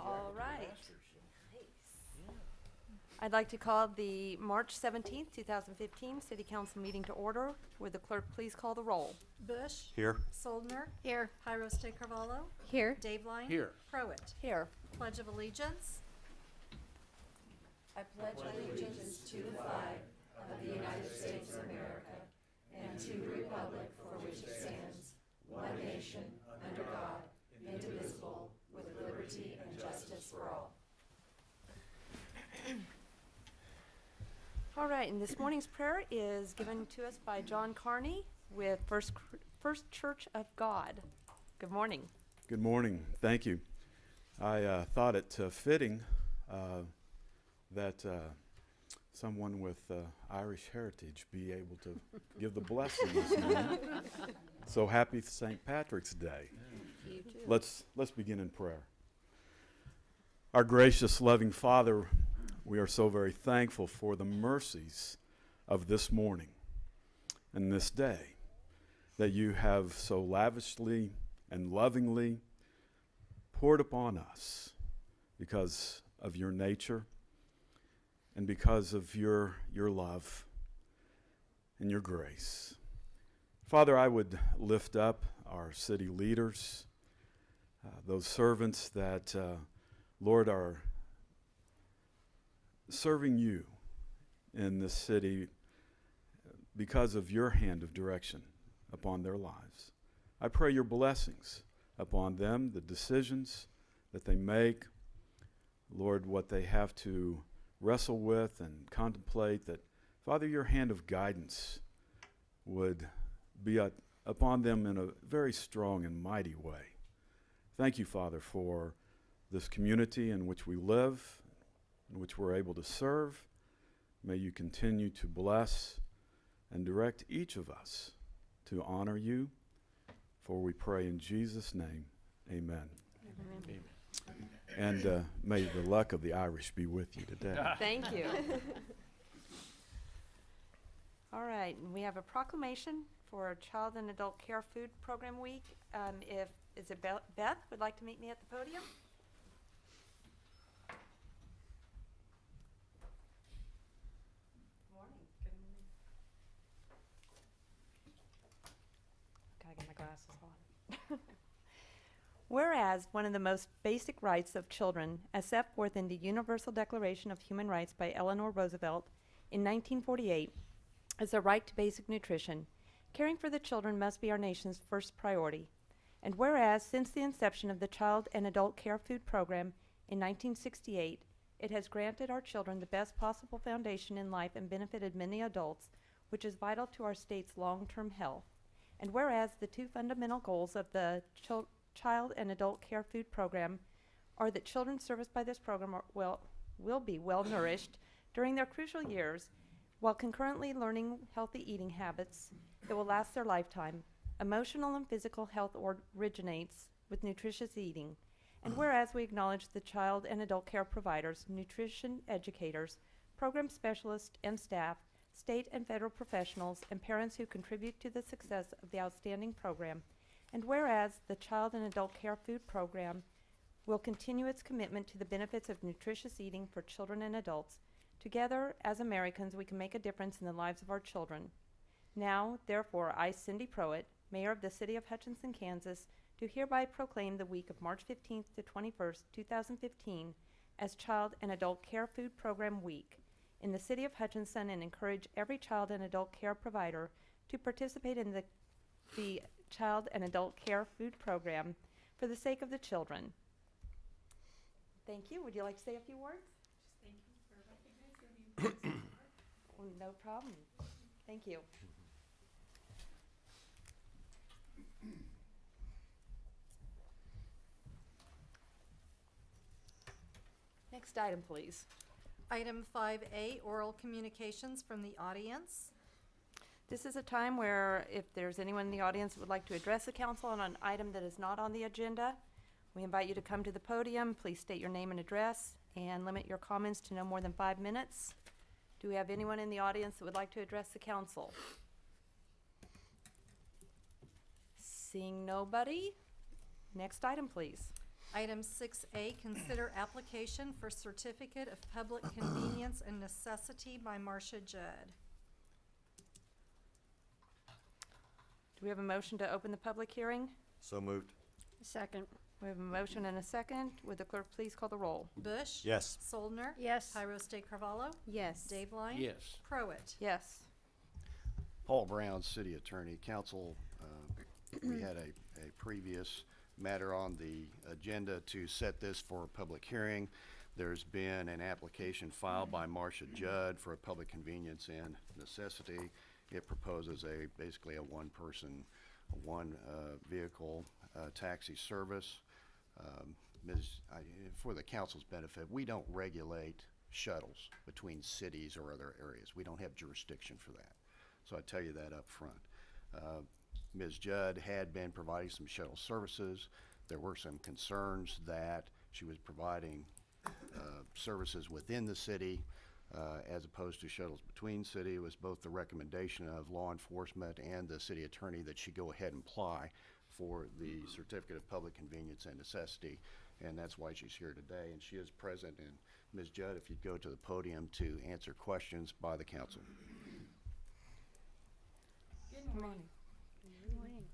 All right. I'd like to call the March 17th, 2015 City Council meeting to order. Would the clerk please call the roll? Bush. Here. Soldner. Here. Pyros de Carvalho. Here. Dave Line. Here. Crowett. Here. Pledge of Allegiance. I pledge allegiance to the flag of the United States of America and to the republic for which it stands, one nation, under God, indivisible, with liberty and justice for all. All right, and this morning's prayer is given to us by John Carney with First Church of God. Good morning. Good morning. Thank you. I thought it fitting that someone with Irish heritage be able to give the blessing this morning. So happy St. Patrick's Day. You too. Let's begin in prayer. Our gracious, loving Father, we are so very thankful for the mercies of this morning and this day that you have so lavishly and lovingly poured upon us because of your nature and because of your love and your grace. Father, I would lift up our city leaders, those servants that, Lord, are serving you in this city because of your hand of direction upon their lives. I pray your blessings upon them, the decisions that they make, Lord, what they have to wrestle with and contemplate, that, Father, your hand of guidance would be upon them in a very strong and mighty way. Thank you, Father, for this community in which we live, in which we're able to serve. May you continue to bless and direct each of us to honor you, for we pray in Jesus' name, amen. Amen. And may the luck of the Irish be with you today. Thank you. All right, and we have a proclamation for Child and Adult Care Food Program Week. Is it Beth would like to meet me at the podium? Gotta get my glasses on. Whereas one of the most basic rights of children, as set forth in the Universal Declaration of Human Rights by Eleanor Roosevelt in 1948, is the right to basic nutrition, caring for the children must be our nation's first priority. And whereas since the inception of the Child and Adult Care Food Program in 1968, it has granted our children the best possible foundation in life and benefited many adults, which is vital to our state's long-term health. And whereas the two fundamental goals of the Child and Adult Care Food Program are that children serviced by this program will be well nourished during their crucial years, while concurrently learning healthy eating habits that will last their lifetime. Emotional and physical health originates with nutritious eating. And whereas we acknowledge the child and adult care providers, nutrition educators, program specialists and staff, state and federal professionals, and parents who contribute to the success of the outstanding program. And whereas the Child and Adult Care Food Program will continue its commitment to the benefits of nutritious eating for children and adults, together as Americans we can make a difference in the lives of our children. Now, therefore, I, Cindy Prowett, Mayor of the City of Hutchinson, Kansas, do hereby proclaim the week of March 15th to 21st, 2015 as Child and Adult Care Food Program Week in the City of Hutchinson, and encourage every child and adult care provider to participate in the Child and Adult Care Food Program for the sake of the children. Thank you. Would you like to say a few words? Just thank you for recognizing me. Oh, no problem. Thank you. Next item, please. Item 5A, oral communications from the audience. This is a time where if there's anyone in the audience that would like to address the council on an item that is not on the agenda, we invite you to come to the podium. Please state your name and address and limit your comments to no more than 5 minutes. Do we have anyone in the audience that would like to address the council? Seeing nobody, next item, please. Item 6A, consider application for certificate of public convenience and necessity by Marcia Judd. Do we have a motion to open the public hearing? So moved. Second. We have a motion and a second. Would the clerk please call the roll? Bush? Yes. Soldner? Yes. Pyros de Carvalho? Yes. Dave Line? Yes. Prowett? Yes. Paul Brown, City Attorney. Council, we had a previous matter on the agenda to set this for a public hearing. There's been an application filed by Marcia Judd for a public convenience and necessity. It proposes basically a one-person, one-vehicle taxi service. For the council's benefit, we don't regulate shuttles between cities or other areas. We don't have jurisdiction for that. So I tell you that up front. Ms. Judd had been providing some shuttle services. There were some concerns that she was providing services within the city as opposed to shuttles between city. It was both the recommendation of law enforcement and the city attorney that she go ahead and apply for the certificate of public convenience and necessity, and that's why she's here today, and she is present. And Ms. Judd, if you'd go to the podium to answer questions by the council. Good morning.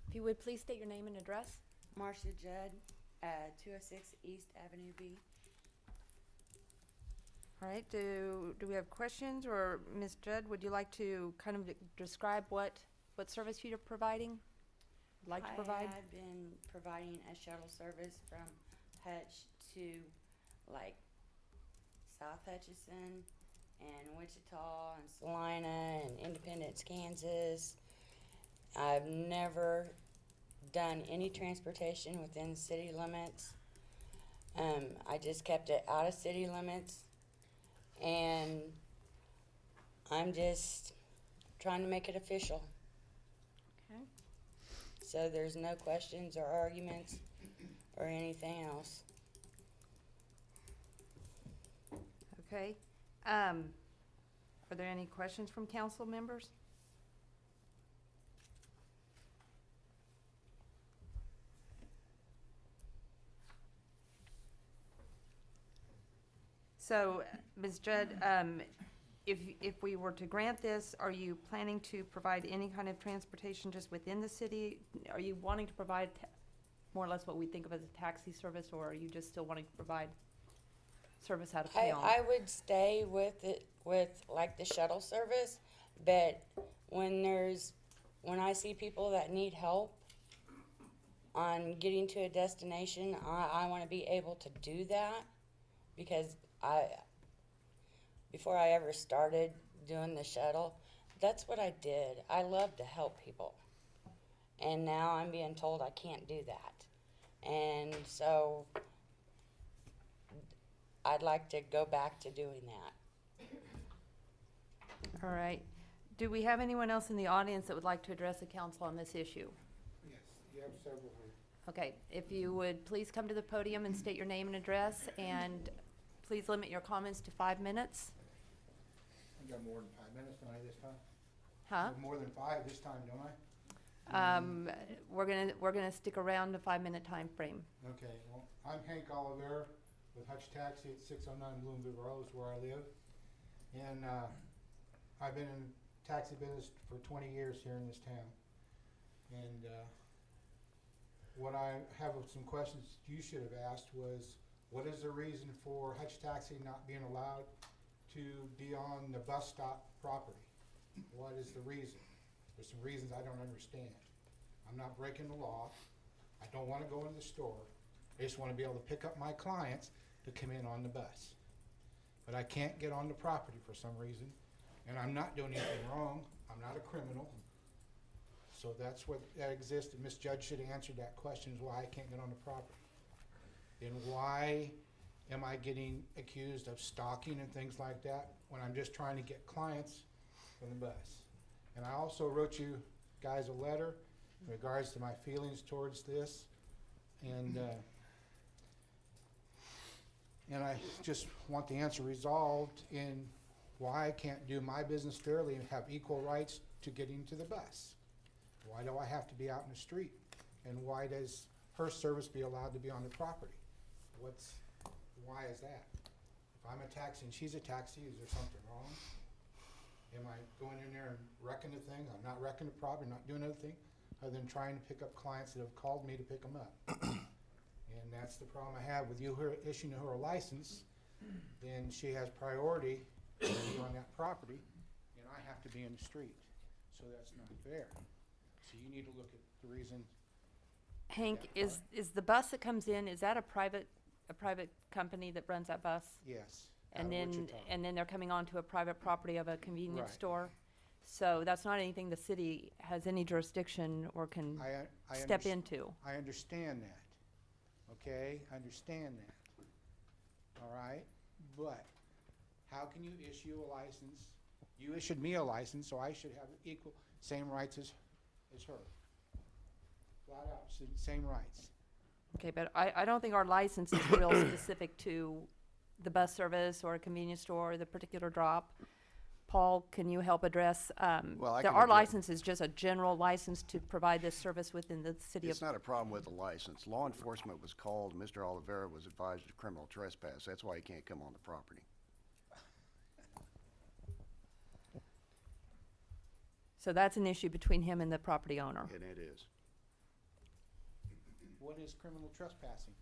If you would please state your name and address. Marcia Judd, 206 East Avenue B. All right, do we have questions, or Ms. Judd, would you like to kind of describe what service you're providing? Like to provide? I had been providing a shuttle service from Hutch to like South Hutchinson and Wichita and Salina and Independence, Kansas. I've never done any transportation within the city limits. I just kept it out of city limits, and I'm just trying to make it official. Okay. So there's no questions or arguments or anything else. Okay. Are there any questions from council members? So, Ms. Judd, if we were to grant this, are you planning to provide any kind of transportation just within the city? Are you wanting to provide more or less what we think of as a taxi service, or are you just still wanting to provide service out of town? I would stay with it, with like the shuttle service, but when I see people that need help on getting to a destination, I want to be able to do that, because before I ever started doing the shuttle, that's what I did. I love to help people. And now I'm being told I can't do that. And so I'd like to go back to doing that. All right. Do we have anyone else in the audience that would like to address the council on this issue? Yes, you have several here. Okay, if you would please come to the podium and state your name and address, and please limit your comments to 5 minutes. I got more than 5 minutes, don't I, this time? Huh? I have more than 5 this time, don't I? We're gonna stick around the 5-minute time frame. Okay, well, I'm Hank Oliver with Hutch Taxi at 609 Bloomfield Road, is where I live. And I've been in taxi business for 20 years here in this town. And what I have some questions you should have asked was, what is the reason for Hutch Taxi not being allowed to be on the bus stop property? What is the reason? There's some reasons I don't understand. I'm not breaking the law. I don't want to go into the store. I just want to be able to pick up my clients to come in on the bus. But I can't get on the property for some reason, and I'm not doing anything wrong. I'm not a criminal. So that's what that exists, and Ms. Judge should have answered that question, is why I can't get on the property. And why am I getting accused of stalking and things like that when I'm just trying to get clients from the bus? And I also wrote you guys a letter in regards to my feelings towards this, and I just want the answer resolved in why I can't do my business fairly and have equal rights to getting to the bus. Why do I have to be out in the street? And why does her service be allowed to be on the property? why is that? If I'm a taxi and she's a taxi, is there something wrong? Am I going in there and wrecking the thing? I'm not wrecking the property, not doing anything other than trying to pick up clients that have called me to pick them up. And that's the problem I have with you issuing her a license, then she has priority to be on that property, and I have to be in the street. So that's not fair. So you need to look at the reason. Hank, Yeah, is the bus that comes in, is that a private company that runs that bus? Yes. And out of then, Wichita. and then they're coming onto a private property of a convenience Right. store? So that's not anything the city has any jurisdiction or can I step underst- into? I understand that, okay? I understand that, all right? But how can you issue a license? You issued me a license, so I should have equal, same rights as her. Flat out, same rights. Okay, but I don't think our license is real specific to the bus service or a convenience store or the particular drop. Paul, can you help address, Well, I our can address- license is just a general license to provide this service within the city of. It's not a problem with the license. Law enforcement was called, Mr. Oliveira was advised of criminal trespass. That's why he can't come on the property. So that's an issue between him and the property owner. And it is. What is criminal trespassing?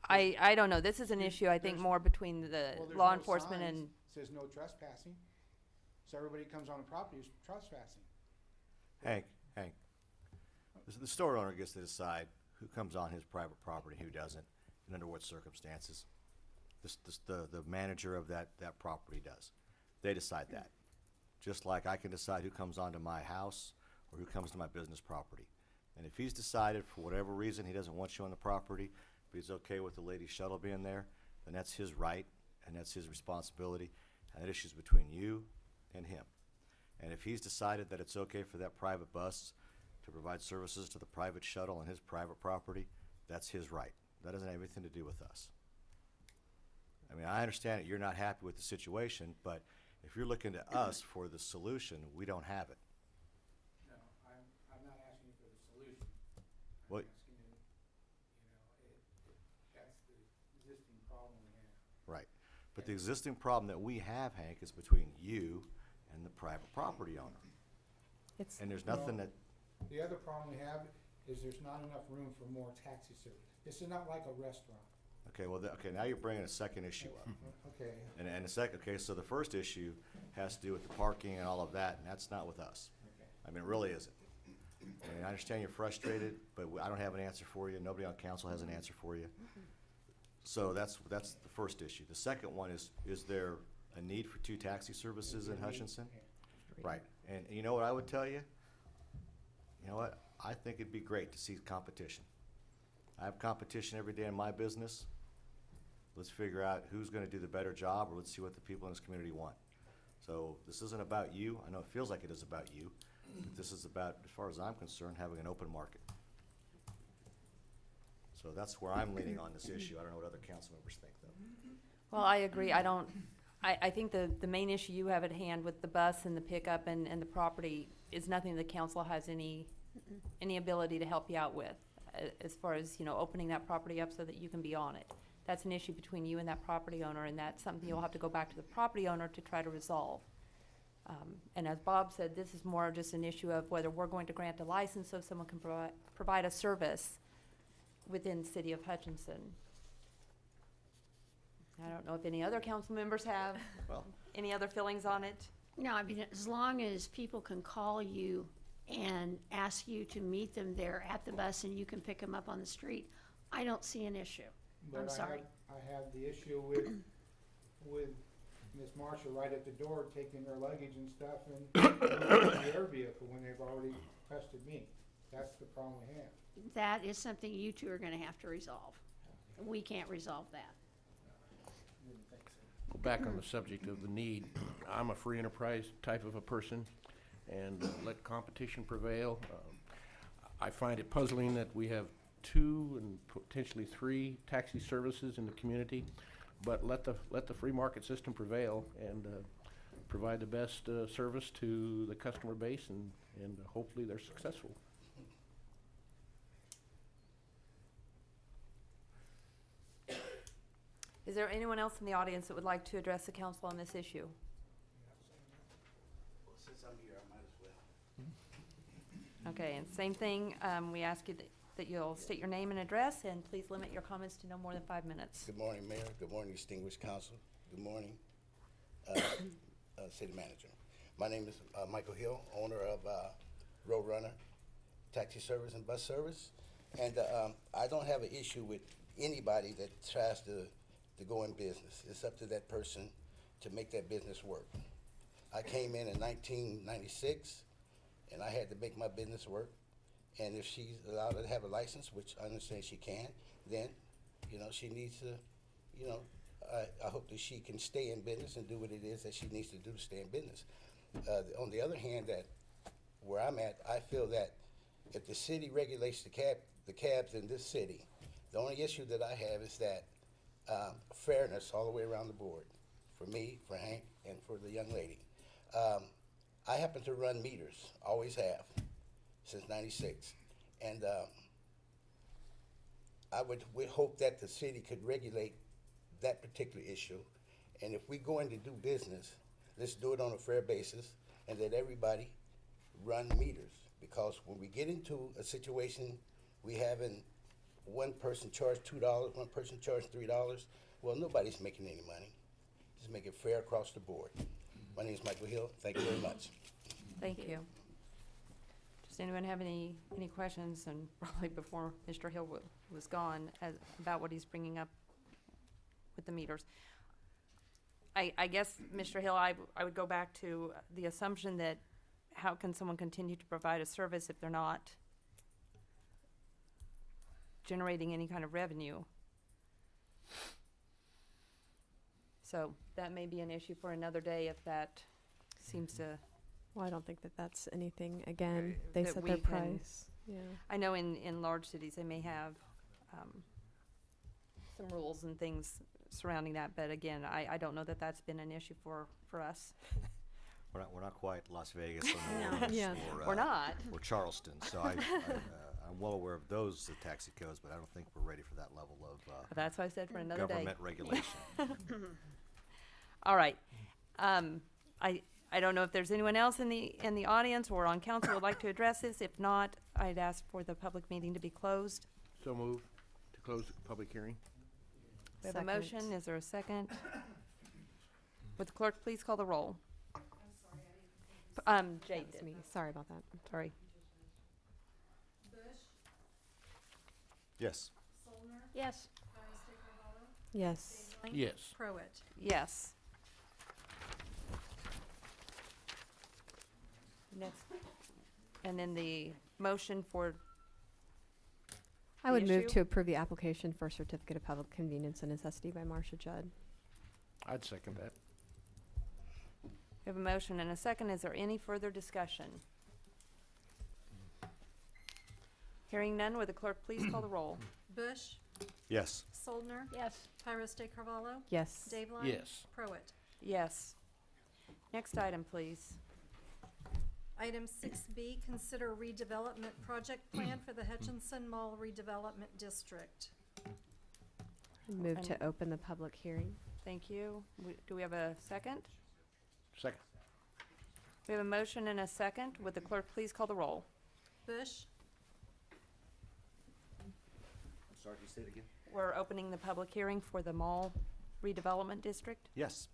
I don't know, this is an issue, I think, There's- more between the Well, there's law no enforcement signs and, Says no trespassing. So everybody comes on the property is trespassing. Hank, the store owner gets to decide who comes on his private property, who doesn't, and under what circumstances. The manager of that property does. They decide that. Just like I can decide who comes onto my house or who comes to my business property. And if he's decided for whatever reason he doesn't want you on the property, but he's okay with the lady shuttle being there, then that's his right and that's his responsibility. And that issue's between you and him. And if he's decided that it's okay for that private bus to provide services to the private shuttle on his private property, that's his right. That doesn't have anything to do with us. I mean, I understand that you're not happy with the situation, but if you're looking to us for the solution, we don't have it. No, I'm not asking for the solution. I'm What- asking you, that's the existing problem we have. Right. But the existing problem that we have, Hank, is between you and the private property owner. it's, And there's nothing that, The other problem we have is there's not enough room for more taxi service. This is not like a restaurant. okay, well, okay, now you're bringing a second issue up. Okay, And the second, okay, so the first issue has to do with the parking and all of that, and that's not with us. okay. I mean, it really isn't. I mean, I understand you're frustrated, but I don't have an answer for you. Nobody on council has an answer for you. So that's the first issue. The second one is there a need for 2 taxi services in Hutchinson? Right. And you know what I would tell you? You know what? I think it'd be great to see competition. I have competition every day in my business. Let's figure out who's gonna do the better job, or let's see what the people in this community want. So this isn't about you. I know it feels like it is about you, but this is about, as far as I'm concerned, having an open market. So that's where I'm leaning on this issue. I don't know what other council members think, though. well, I agree, I think the main issue you have at hand with the bus and the pickup and the property is nothing the council has any ability to help you out with, as far as, opening that property up so that you can be on it. That's an issue between you and that property owner, and that's something you'll have to go back to the property owner to try to resolve. And as Bob said, this is more just an issue of whether we're going to grant a license so someone can provide a service within the city of Hutchinson. I don't know if any other council members have Well, any other feelings on it. No, I mean, as long as people can call you and ask you to meet them there at the bus and you can pick them up on the street, I don't see an issue. But I'm sorry. I have the issue with Miss Marshall right at the door taking their luggage and stuff and moving their vehicle when they've already requested me. That's the problem we have. That is something you two are gonna have to resolve. We can't resolve that. Didn't think so. Well, back on the subject of the need, I'm a free enterprise type of a person, and let competition prevail. I find it puzzling that we have 2 and potentially 3 taxi services in the community, but let the free market system prevail and provide the best service to the customer base, and hopefully they're successful. Is there anyone else in the audience that would like to address the council on this issue? Well, since I'm here, I might as well. Okay, and same thing, we ask you that you'll state your name and address, and please limit your comments to no more than 5 minutes. Good morning, Mayor. Good morning, distinguished council. Good morning, City Manager. My name is Michael Hill, owner of Roadrunner Taxi Service and Bus Service. And I don't have an issue with anybody that tries to go in business. It's up to that person to make that business work. I came in 1996, and I had to make my business work. And if she's allowed to have a license, which I understand she can, then, you know, she needs to, you know, I hope that she can stay in business and do what it is that she needs to do to stay in business. On the other hand, that where I'm at, I feel that if the city regulates the cabs in this city, the only issue that I have is that fairness all the way around the board, for me, for Hank, and for the young lady. I happen to run meters, always have, since '96, and I would hope that the city could regulate that particular issue, and if we go in to do business, let's do it on a fair basis, and let everybody run meters, because when we get into a situation, we having one person charge $2, one person charge $3, well, nobody's making any money. Just make it fair across the board. My name is Michael Hill. Thank you very much. Thank you. Does anyone have any questions, and probably before Mr. Hill was gone, about what he's bringing up with the meters? I guess, Mr. Hill, I would go back to the assumption that how can someone continue to provide a service if they're not generating any kind of revenue? So that may be an issue for another day if that seems to. Well, I don't think that that's anything, again, they that set we their can- price. Yeah. I know in large cities, they may have some rules and things surrounding that, but again, I don't know that that's been an issue for us. We're not quite Las Vegas or New No. Orleans Yeah. We're not. or Charleston, so I'm well aware of those taxi codes, but I don't think we're ready for that level of But that's what I said for another day. government regulation. All right. I don't know if there's anyone else in the audience or on council who would like to address this. If not, I'd ask for the public meeting to be closed. So move to close the public hearing. We have a Second. motion. Is there a second? Would the clerk please call the roll? Jade That's did. me. Sorry about that. Sorry. Yes. Yes. Yes. Yes. Pruitt. Yes. Next. And then the motion for, I would move issue? to approve the application for certificate of public convenience and necessity by Marcia Judd. I'd second that. we have a motion and a second. Is there any further discussion? Hearing none, would the clerk please call the roll? Bush. Yes. Soldner. Yes. Tyros de Carvalho. Yes. Dave Line. Yes. Pruitt. Yes. Next item, please. Item 6B, consider redevelopment project plan for the Hutchinson Mall redevelopment district. Move And- to open the public hearing. Thank you. Do we have a second? Second. We have a motion and a second. Would the clerk please call the roll? Bush. I'm sorry, can you say it again? We're opening the public hearing for the mall redevelopment district. Yes.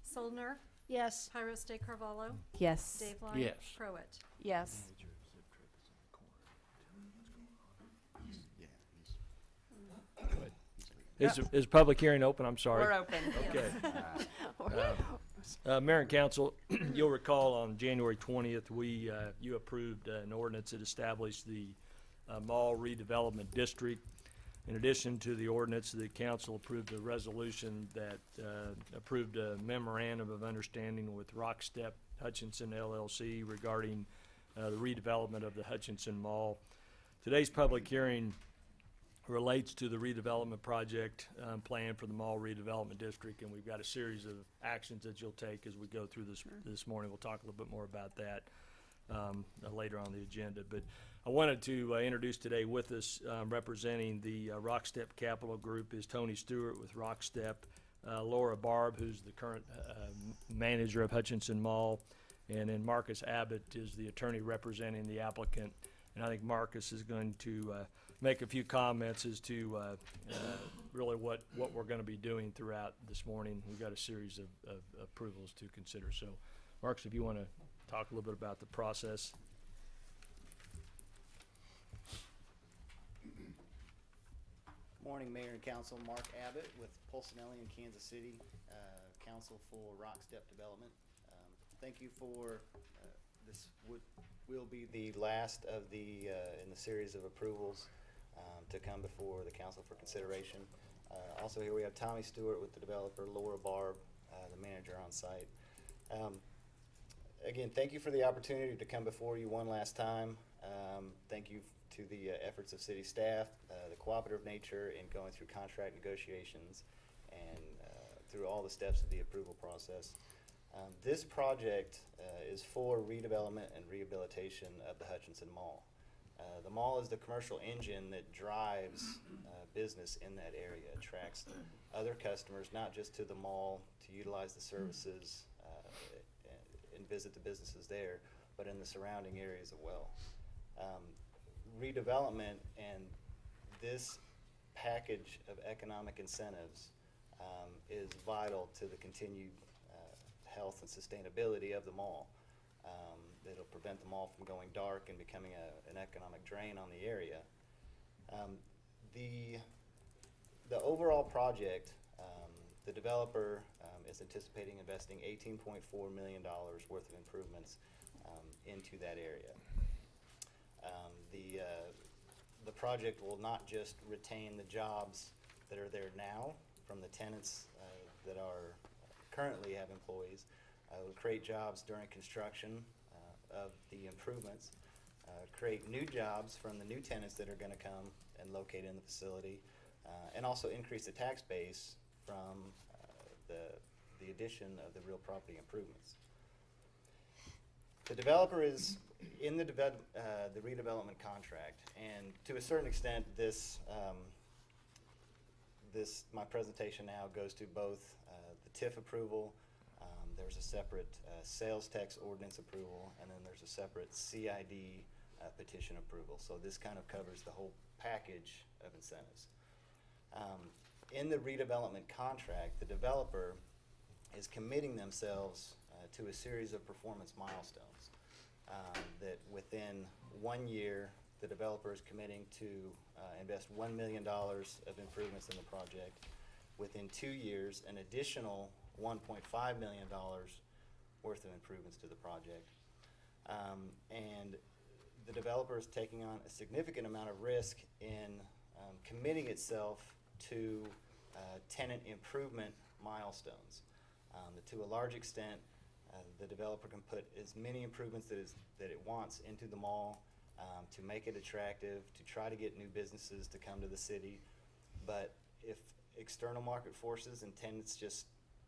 Soldner. Yes. Tyros de Carvalho. Yes. Dave Line. Yes. Pruitt. Yes. Yeah, Is public hearing open? I'm We're sorry. open. Okay. Mayor and council, you'll recall on January 20th, you approved an ordinance that established the mall redevelopment district. In addition to the ordinance, the council approved a resolution that approved a memorandum of understanding with Rockstep Hutchinson LLC regarding the redevelopment of the Hutchinson Mall. Today's public hearing relates to the redevelopment project plan for the mall redevelopment district, and we've got a series of actions that you'll take as we go through this morning. We'll talk a little bit more about that. later on the agenda. But I wanted to introduce today with us, representing the Rockstep Capital Group, is Tony Stewart with Rockstep, Laura Barb, who's the current manager of Hutchinson Mall, and then Marcus Abbott is the attorney representing the applicant. And I think Marcus is going to make a few comments as to really what we're going to be doing throughout this morning. We've got a series of approvals to consider. So, Marcus, if you want to talk a little bit about the process. Morning, Mayor and Council. Mark Abbott with Pulcinelli in Kansas City, Council for Rockstep Development. Thank you for this will be the last of the in the series of approvals to come before the council for consideration. Also here we have Tommy Stewart with the developer, Laura Barb, the manager on site. Again, thank you for the opportunity to come before you one last time. Thank you to the efforts of city staff, the cooperative nature in going through contract negotiations and through all the steps of the approval process. This project is for redevelopment and rehabilitation of the Hutchinson Mall. The mall is the commercial engine that drives business in that area, attracts other customers, not just to the mall to utilize the services and visit the businesses there, but in the surrounding areas as well. Redevelopment and this package of economic incentives is vital to the continued health and sustainability of the mall. It'll prevent the mall from going dark and becoming an economic drain on the area. The overall project, the developer is anticipating investing $18.4 million worth of improvements into that area. The project will not just retain the jobs that are there now from the tenants that are currently have employees. It will create jobs during construction of the improvements, create new jobs from the new tenants that are going to come and locate in the facility, and also increase the tax base from the addition of the real property improvements. The developer is in the redevelopment contract, and to a certain extent, my presentation now goes to both the TIF approval. There's a separate sales tax ordinance approval, and then there's a separate CID petition approval. So this kind of covers the whole package of incentives. In the redevelopment contract, the developer is committing themselves to a series of performance milestones that within 1 year, the developer is committing to invest $1 million of improvements in the project. Within 2 years, an additional $1.5 million worth of improvements to the project. And the developer is taking on a significant amount of risk in committing itself to tenant improvement milestones. To a large extent, the developer can put as many improvements that it wants into the mall to make it attractive, to try to get new businesses to come to the city. But if external market forces and tenants just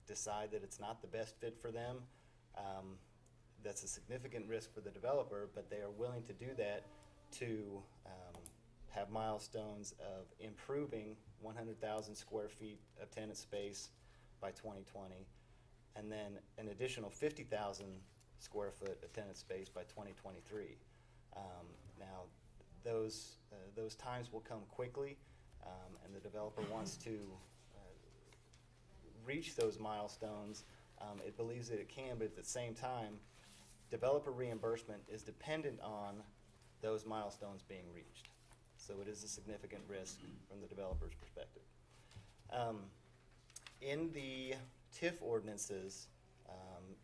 decide that it's not the best fit for them, that's a significant risk for the developer, but they are willing to do that to have milestones of improving 100,000 square feet of tenant space by 2020, and then an additional 50,000 square foot of tenant space by 2023. Now, those times will come quickly, and the developer wants to reach those milestones. It believes that it can, but at the same time, developer reimbursement is dependent on those milestones being reached. So it is a significant risk from the developer's perspective. In the TIF ordinances,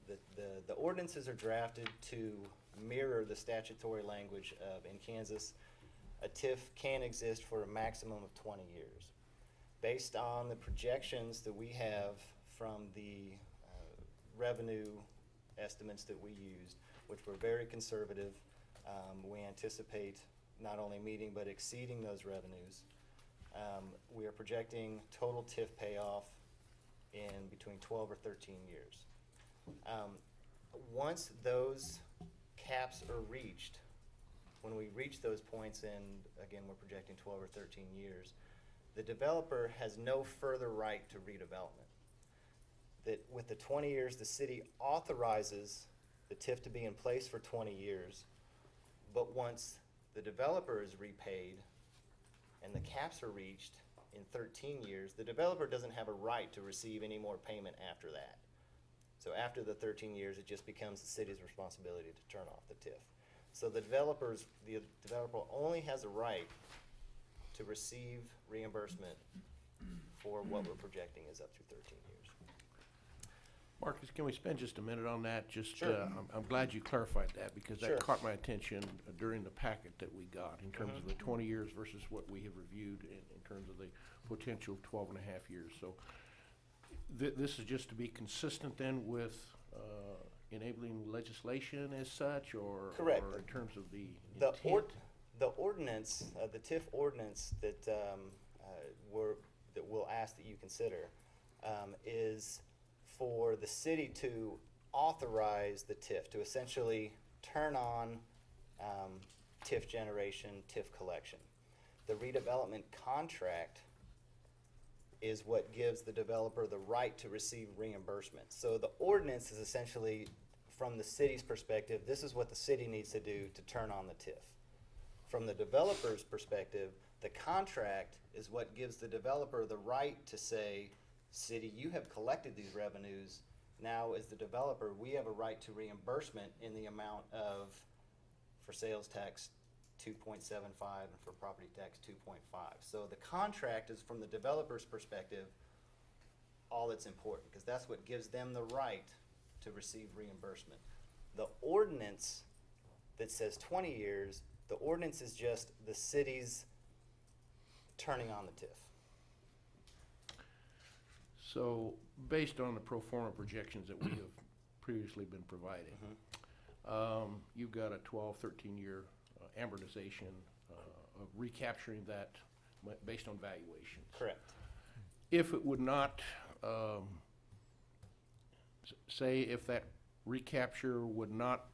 the ordinances are drafted to mirror the statutory language of, in Kansas, a TIF can exist for a maximum of 20 years. Based on the projections that we have from the revenue estimates that we used, which were very conservative, we anticipate not only meeting but exceeding those revenues. We are projecting total TIF payoff in between 12 or 13 years. Once those caps are reached, when we reach those points in, again, we're projecting 12 or 13 years, the developer has no further right to redevelopment. That with the 20 years, the city authorizes the TIF to be in place for 20 years, but once the developer is repaid and the caps are reached in 13 years, the developer doesn't have a right to receive any more payment after that. So after the 13 years, it just becomes the city's responsibility to turn off the TIF. So the developer only has a right to receive reimbursement for what we're projecting is up to 13 years. Marcus, can we spend just a minute on that? Just, Sure. I'm glad you clarified that, because Sure. that caught my attention during the packet that we got in terms of the 20 years versus what we have reviewed in terms of the potential 12 and a half years. So this is just to be consistent then with enabling legislation as such, or? Correct. Or in terms of the The intent? ordinance, the TIF ordinance that we'll ask that you consider is for the city to authorize the TIF, to essentially turn on TIF generation, TIF collection. The redevelopment contract is what gives the developer the right to receive reimbursement. So the ordinance is essentially, from the city's perspective, this is what the city needs to do to turn on the TIF. From the developer's perspective, the contract is what gives the developer the right to say, city, you have collected these revenues. Now, as the developer, we have a right to reimbursement in the amount of, for sales tax, 2.75, and for property tax, 2.5. So the contract is, from the developer's perspective, all that's important, because that's what gives them the right to receive reimbursement. The ordinance that says 20 years, the ordinance is just the city's turning on the TIF. So, based on the pro forma projections that we have previously been providing, you've got a 12, 13-year amortization of recapturing that based on valuations. Correct. If it would not, say if that recapture would not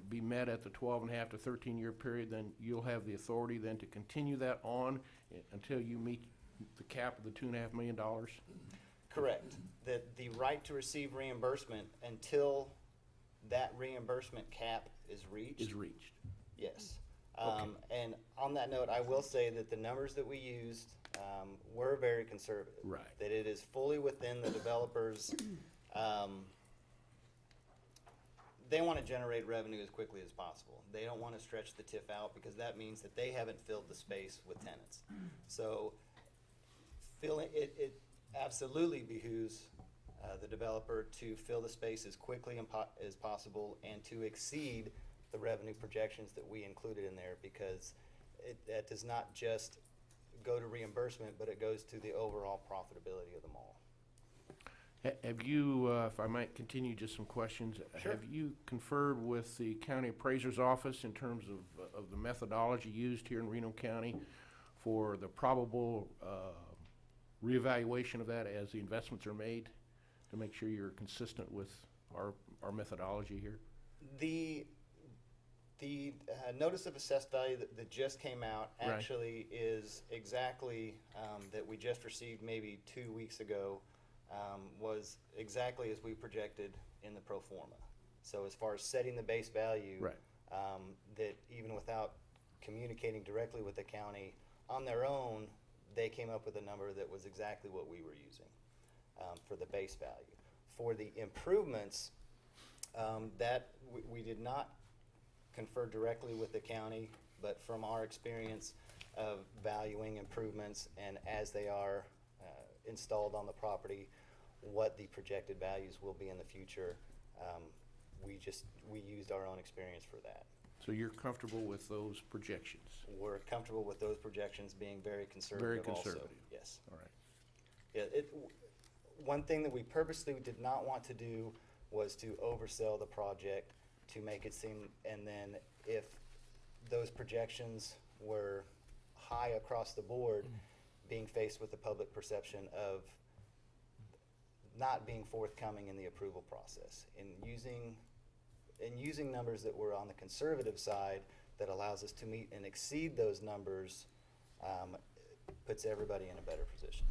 be met at the 12 and a half to 13-year period, then you'll have the authority then to continue that on until you meet the cap of the $2.5 million? Correct. The right to receive reimbursement until that reimbursement cap is reached. Is reached. Yes. Okay. And on that note, I will say that the numbers that we used were very conservative. Right. That it is fully within the developers. They want to generate revenue as quickly as possible. They don't want to stretch the TIF out, because that means that they haven't filled the space with tenants. So it absolutely behooves the developer to fill the space as quickly as possible and to exceed the revenue projections that we included in there, because that does not just go to reimbursement, but it goes to the overall profitability of the mall. Have you, if I might continue just some questions, Sure. have you conferred with the county appraiser's office in terms of the methodology used here in Reno County for the probable reevaluation of that as the investments are made, to make sure you're consistent with our methodology here? The notice of assessed value that just came out Right. actually is exactly, that we just received maybe 2 weeks ago, was exactly as we projected in the pro forma. So as far as setting the base value, Right. that even without communicating directly with the county, on their own, they came up with a number that was exactly what we were using for the base value. For the improvements, that we did not confer directly with the county, but from our experience of valuing improvements and as they are installed on the property, what the projected values will be in the future, we used our own experience for that. So you're comfortable with those projections? We're comfortable with those projections being very conservative also. conservative. Yes. All right. Yeah, one thing that we purposely did not want to do was to oversell the project to make it seem, and then if those projections were high across the board, being faced with the public perception of not being forthcoming in the approval process. In using and using numbers that were on the conservative side that allows us to meet and exceed those numbers, puts everybody in a better position.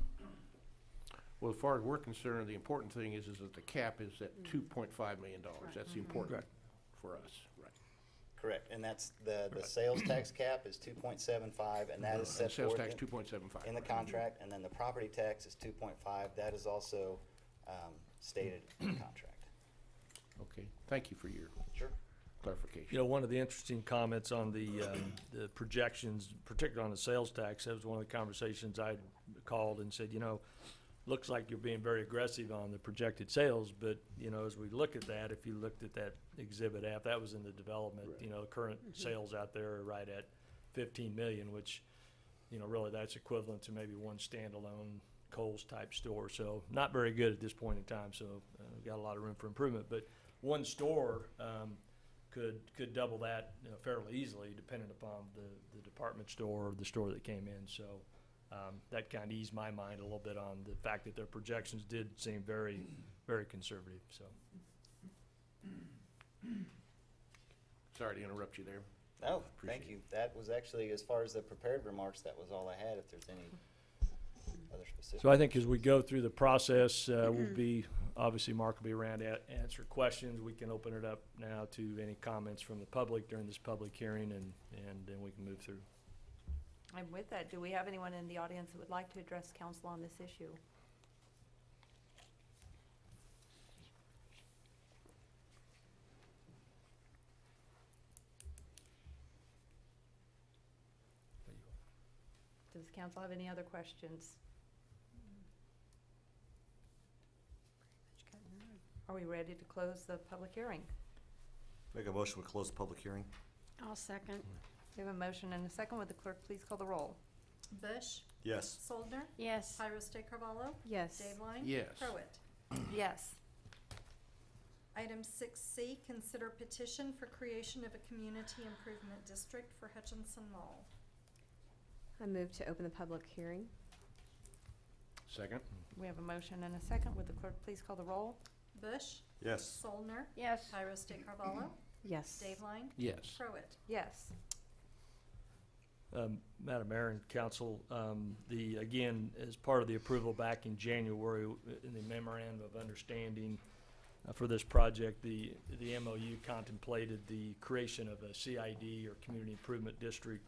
Well, as far as we're concerned, the important thing is that the cap is at $2.5 million. That's the important for us, right? Correct, and that's the sales tax cap is 2.75, and that is And set sales forth tax, in 2.75. in the contract, and then the property tax is 2.5. That is also stated in the contract. Okay, thank you for your Sure. clarification. You know, one of the interesting comments on the projections, particularly on the sales tax, that was one of the conversations I called and said, you know, looks like you're being very aggressive on the projected sales, but, you know, as we look at that, if you looked at that Exhibit F, that was in the development, you know, current sales out there are right at 15 million, which, you know, really that's equivalent to maybe one standalone Kohl's type store. So not very good at this point in time, so we've got a lot of room for improvement. But one store could double that, you know, fairly easily, depending upon the department store or the store that came in. So that kind of eased my mind a little bit on the fact that their projections did seem very, very conservative. So Sorry to interrupt you there. No, thank Appreciate you. That was actually, as far as the prepared remarks, that was all I had. If there's any other specific. So I think as we go through the process, we'll be, obviously Mark will be around to answer questions. We can open it up now to any comments from the public during this public hearing, and then we can move through. And with that, do we have anyone in the audience that would like to address council on this issue? Does council have any other questions? Are we ready to close the public hearing? Make a motion to close the public hearing? I'll second. We have a motion and a second. Would the clerk please call the roll? Bush, Yes. Soldner, Yes. Tyros de Carvalho, Yes. Dave Line. Yes. Crowett. Yes. Item 6C, consider petition for creation of a community improvement district for Hutchinson Mall. I move to open the public hearing. Second? We have a motion and a second. Would the clerk please call the roll? Bush, Yes. Soldner, Yes. Tyros de Carvalho, Yes. Dave Line. Yes. Crowett. Yes. Madam Mayor and Council, again, as part of the approval back in January, in the memorandum of understanding for this project, the MOU contemplated the creation of a CID, or Community Improvement District.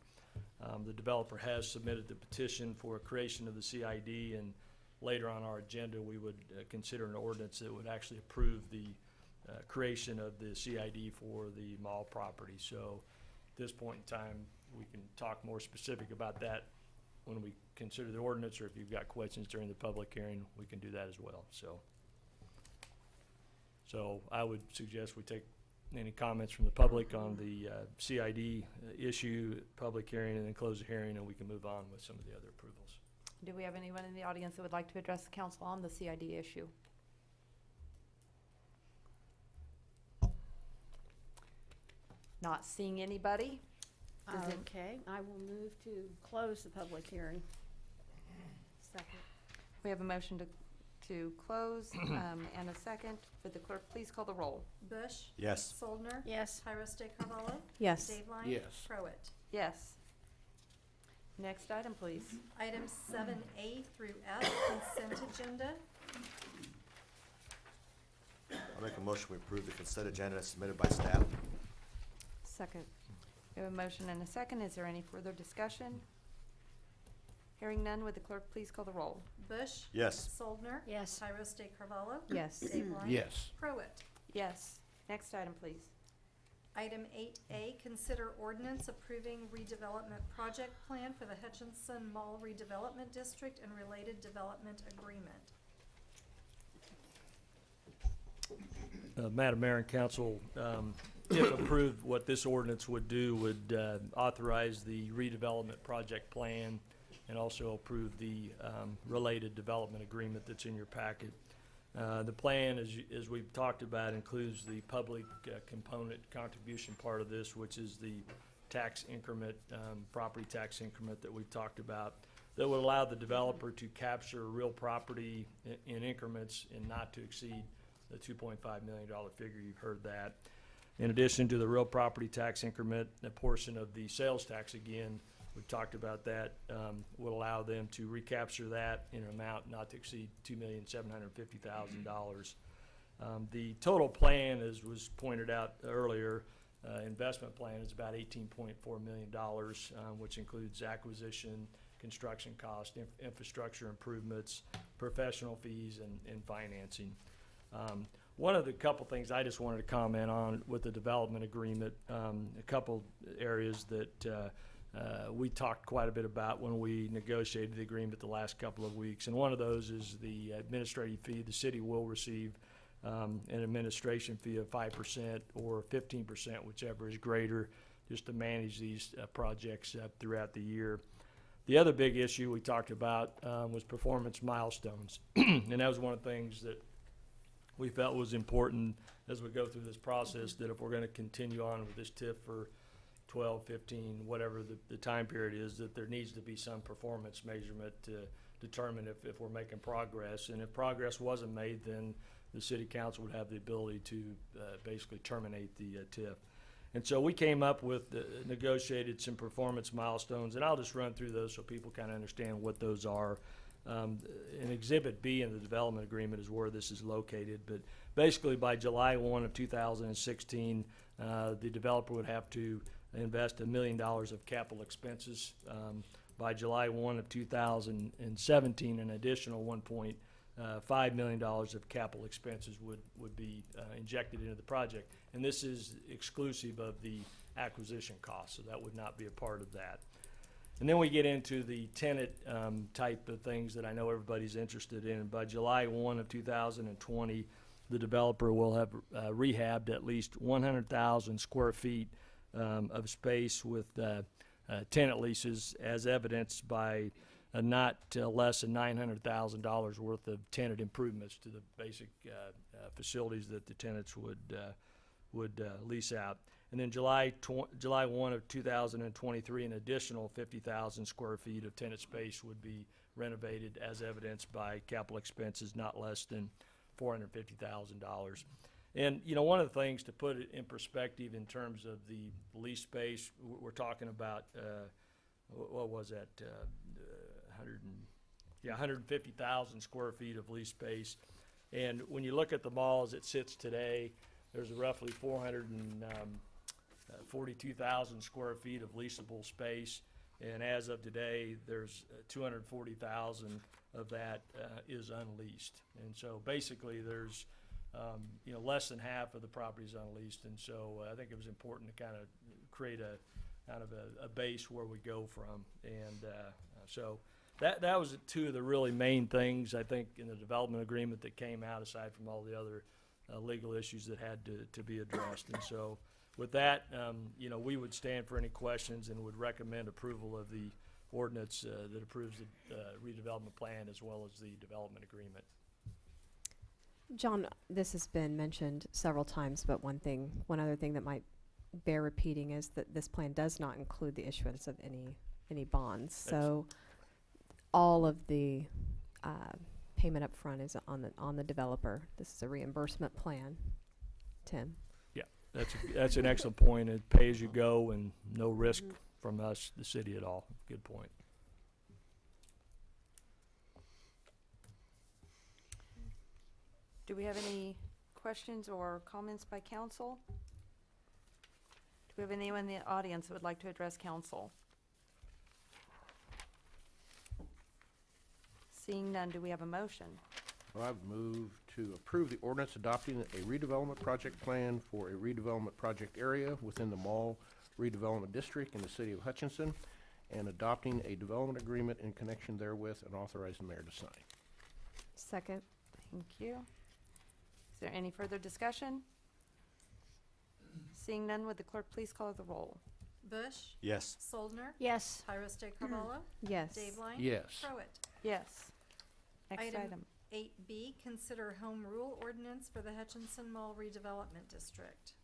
The developer has submitted the petition for creation of the CID, and later on our agenda, we would consider an ordinance that would actually approve the creation of the CID for the mall property. So at this point in time, we can talk more specific about that when we consider the ordinance, or if you've got questions during the public hearing, we can do that as well. So I would suggest we take any comments from the public on the CID issue, public hearing, and then close the hearing, and we can move on with some of the other approvals. Do we have anyone in the audience that would like to address the council on the CID issue? Not seeing anybody? Does it- Okay, I will move to close the public hearing. Second. We have a motion to close and a second. Would the clerk please call the roll? Bush, Yes. Soldner, Yes. Tyros de Carvalho, Yes. Dave Line. Yes. Crowett. Yes. Next item, please. Items 7A through F, consent agenda. I'll make a motion we approve the consent agenda as submitted by staff. Second. We have a motion and a second. Is there any further discussion? Hearing none, would the clerk please call the roll? Bush, Yes. Soldner, Yes. Tyros de Carvalho, Yes. Dave Line. Yes. Crowett. Yes. Next item, please. Item 8A, consider ordinance approving redevelopment project plan for the Hutchinson Mall redevelopment district and related development agreement. Madam Mayor and Council, if approved, what this ordinance would do would authorize the redevelopment project plan and also approve the related development agreement that's in your packet. The plan, as we've talked about, includes the public component contribution part of this, which is the tax increment, property tax increment that we've talked about, that would allow the developer to capture real property in increments and not to exceed the $2.5 million figure. You've heard that. In addition to the real property tax increment, a portion of the sales tax, again, we've talked about that, will allow them to recapture that in an amount not to exceed $2,750,000. The total plan, as was pointed out earlier, investment plan is about $18.4 million, which includes acquisition, construction cost, infrastructure improvements, professional fees, and financing. One of the couple things I just wanted to comment on with the development agreement, a couple areas that we talked quite a bit about when we negotiated the agreement the last couple of weeks. And one of those is the administrative fee. The city will receive an administration fee of 5% or 15%, whichever is greater, just to manage these projects throughout the year. The other big issue we talked about was performance milestones. And that was one of the things that we felt was important as we go through this process, that if we're going to continue on with this TIF for 12, 15, whatever the time period is, that there needs to be some performance measurement to determine if we're making progress. And if progress wasn't made, then the city council would have the ability to basically terminate the TIF. And so we came up with, negotiated some performance milestones, and I'll just run through those so people kind of understand what those are. In Exhibit B in the development agreement is where this is located, but basically by July 1 of 2016, the developer would have to invest $1 million of capital expenses. By July 1 of 2017, an additional $1.5 million of capital expenses would be injected into the project. And this is exclusive of the acquisition cost, so that would not be a part of that. And then we get into the tenant type of things that I know everybody's interested in. By July 1 of 2020, the developer will have rehabbed at least 100,000 square feet of space with tenant leases, as evidenced by not less than $900,000 worth of tenant improvements to the basic facilities that the tenants would lease out. And then July 1 of 2023, an additional 50,000 square feet of tenant space would be renovated, as evidenced by capital expenses not less than $450,000. And, you know, one of the things to put it in perspective in terms of the lease space, we're talking about, what was that, 150,000 square feet of lease space. And when you look at the mall as it sits today, there's roughly 442,000 square feet of leasable space. And as of today, there's 240,000 of that is unleased. And so basically there's, you know, less than half of the property is unleased. And so I think it was important to kind of create a kind of a base where we go from. And so that was two of the really main things, I think, in the development agreement that came out, aside from all the other legal issues that had to be addressed. And so with that, you know, we would stand for any questions and would recommend approval of the ordinance that approves the redevelopment plan as well as the development agreement. John, this has been mentioned several times, but one other thing that might bear repeating is that this plan does not include the issuance of any bonds. So all of the payment up front is on the developer. This is a reimbursement plan. Tim? Yeah, that's an excellent point. It pay as you go and no risk from us, the city, at all. Good point. Do we have any questions or comments by council? Do we have anyone in the audience that would like to address council? Seeing none, do we have a motion? Well, I've moved to approve the ordinance adopting a redevelopment project plan for a redevelopment project area within the mall redevelopment district in the city of Hutchinson, and adopting a development agreement in connection therewith, and authorizing the mayor to sign. Second. Thank you. Is there any further discussion? Seeing none, would the clerk please call the roll? Bush? Yes. Soldner? Yes. Tyros de Carvalho? Yes. Dave Line? Yes. Pruitt? Yes. Next item. 8B, consider home rule ordinance for the Hutchinson Mall redevelopment district.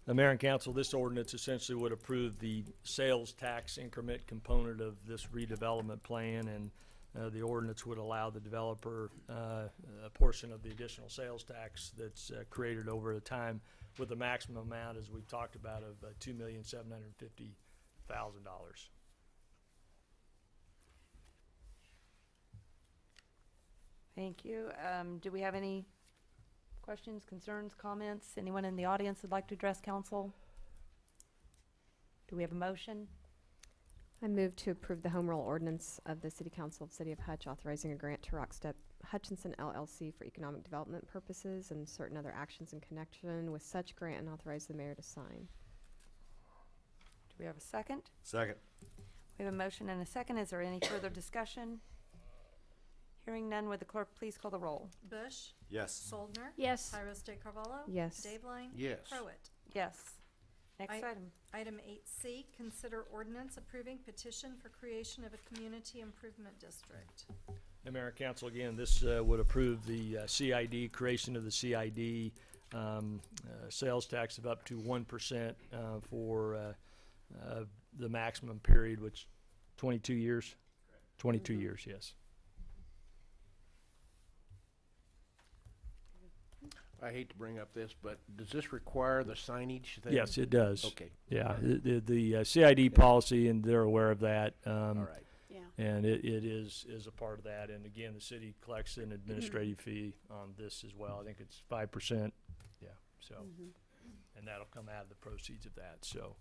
The mayor and council, this ordinance essentially would approve the sales tax increment component of this redevelopment plan, and the ordinance would allow the developer a portion of the additional sales tax that's created over the time with the maximum amount, as we talked about, of $2,750,000. Thank you. Do we have any questions, concerns, comments? Anyone in the audience would like to address council? Do we have a motion? I move to approve the home rule ordinance of the City Council of City of Hutch authorizing a grant to Rockstep Hutchinson LLC for economic development purposes and certain other actions in connection with such grant, and authorize the mayor to sign. Do we have a second? Second. We have a motion and a second. Is there any further discussion? Hearing none, would the clerk please call the roll? Bush. Yes. Soldner. Yes. Tyros de Carvalho. Yes. Dave-Line. Yes. Crowett. Yes. Next I- item. Item 8C, consider ordinance approving petition for creation of a community improvement district. And Mayor and Council, again, this would approve the CID, creation of the CID, sales tax of up to 1% for the maximum period, which 22 years? 22 years, yes. I hate to bring up this, but does this require the signage thing? Yes, it does. Okay. Yeah, All right. the CID policy, and they're aware of that. All right. Yeah. And it is a part of that. And again, the city collects an administrative fee on this as well. I think it's 5%. Yeah, so, and that'll come out of the proceeds of that, so.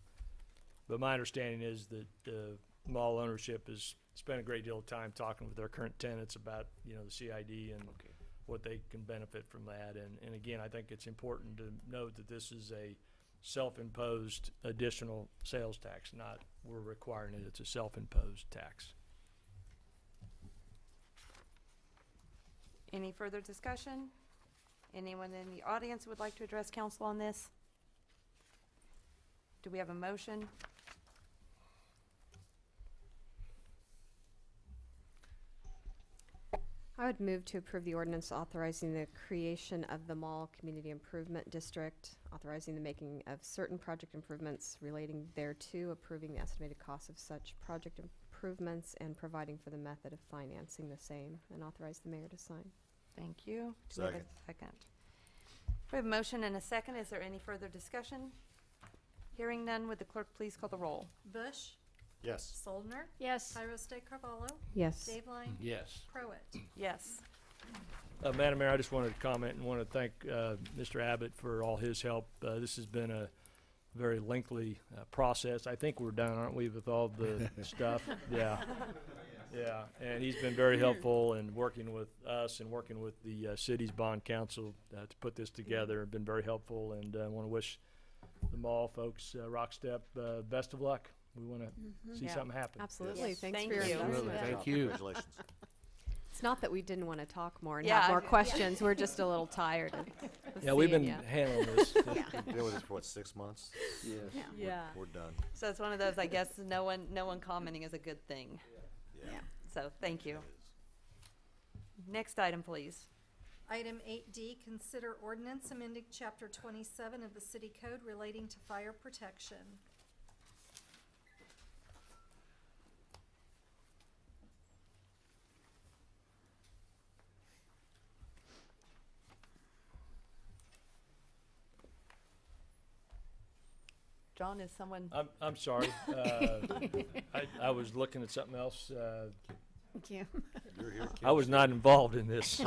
But my understanding is that mall ownership has spent a great deal of time talking with their current tenants about, the CID and Okay. what they can benefit from that. And again, I think it's important to note that this is a self-imposed additional sales tax, not we're requiring it. It's a self-imposed tax. Any further discussion? Anyone in the audience would like to address council on this? Do we have a motion? I would move to approve the ordinance authorizing the creation of the Mall Community Improvement District, authorizing the making of certain project improvements relating thereto, approving the estimated cost of such project improvements, and providing for the method of financing the same, and authorize the mayor to sign. Thank you. Do we have a second? We have a motion and a second. Is there any further discussion? Hearing none, would the clerk please call the roll? Bush. Yes. Soldner. Yes. Tyros de Carvalho. Yes. Dave-Line. Yes. Crowett. Yes. Madam Mayor, I just wanted to comment and want to thank Mr. Abbott for all his help. This has been a very lengthy process. I think we're done, aren't we, with all the stuff? Yeah. Yeah, and he's been very helpful in working with us and working with the city's bond council to put this together. Been very helpful, and I want to wish the mall folks, Rockstep, best of luck. We want to see Yeah. something happen. Absolutely. Yes. Thanks Thank for your you. investment. Absolutely. Thank you. Congratulations. It's not that we didn't want to talk more and Yeah, have more I- questions. We're just a little tired of Yeah, we've seeing been ya. handling this. Been with us for what, 6 months? Yes. Yeah. We're done. So it's one of those, I guess, no one commenting is a good thing. Yeah. So, thank you. Next item, please. Item 8D, consider ordinance amending Chapter 27 of the City Code relating to fire protection. John, is someone, I'm sorry. I was looking at something else. Thank you. You're here. I was not involved in this.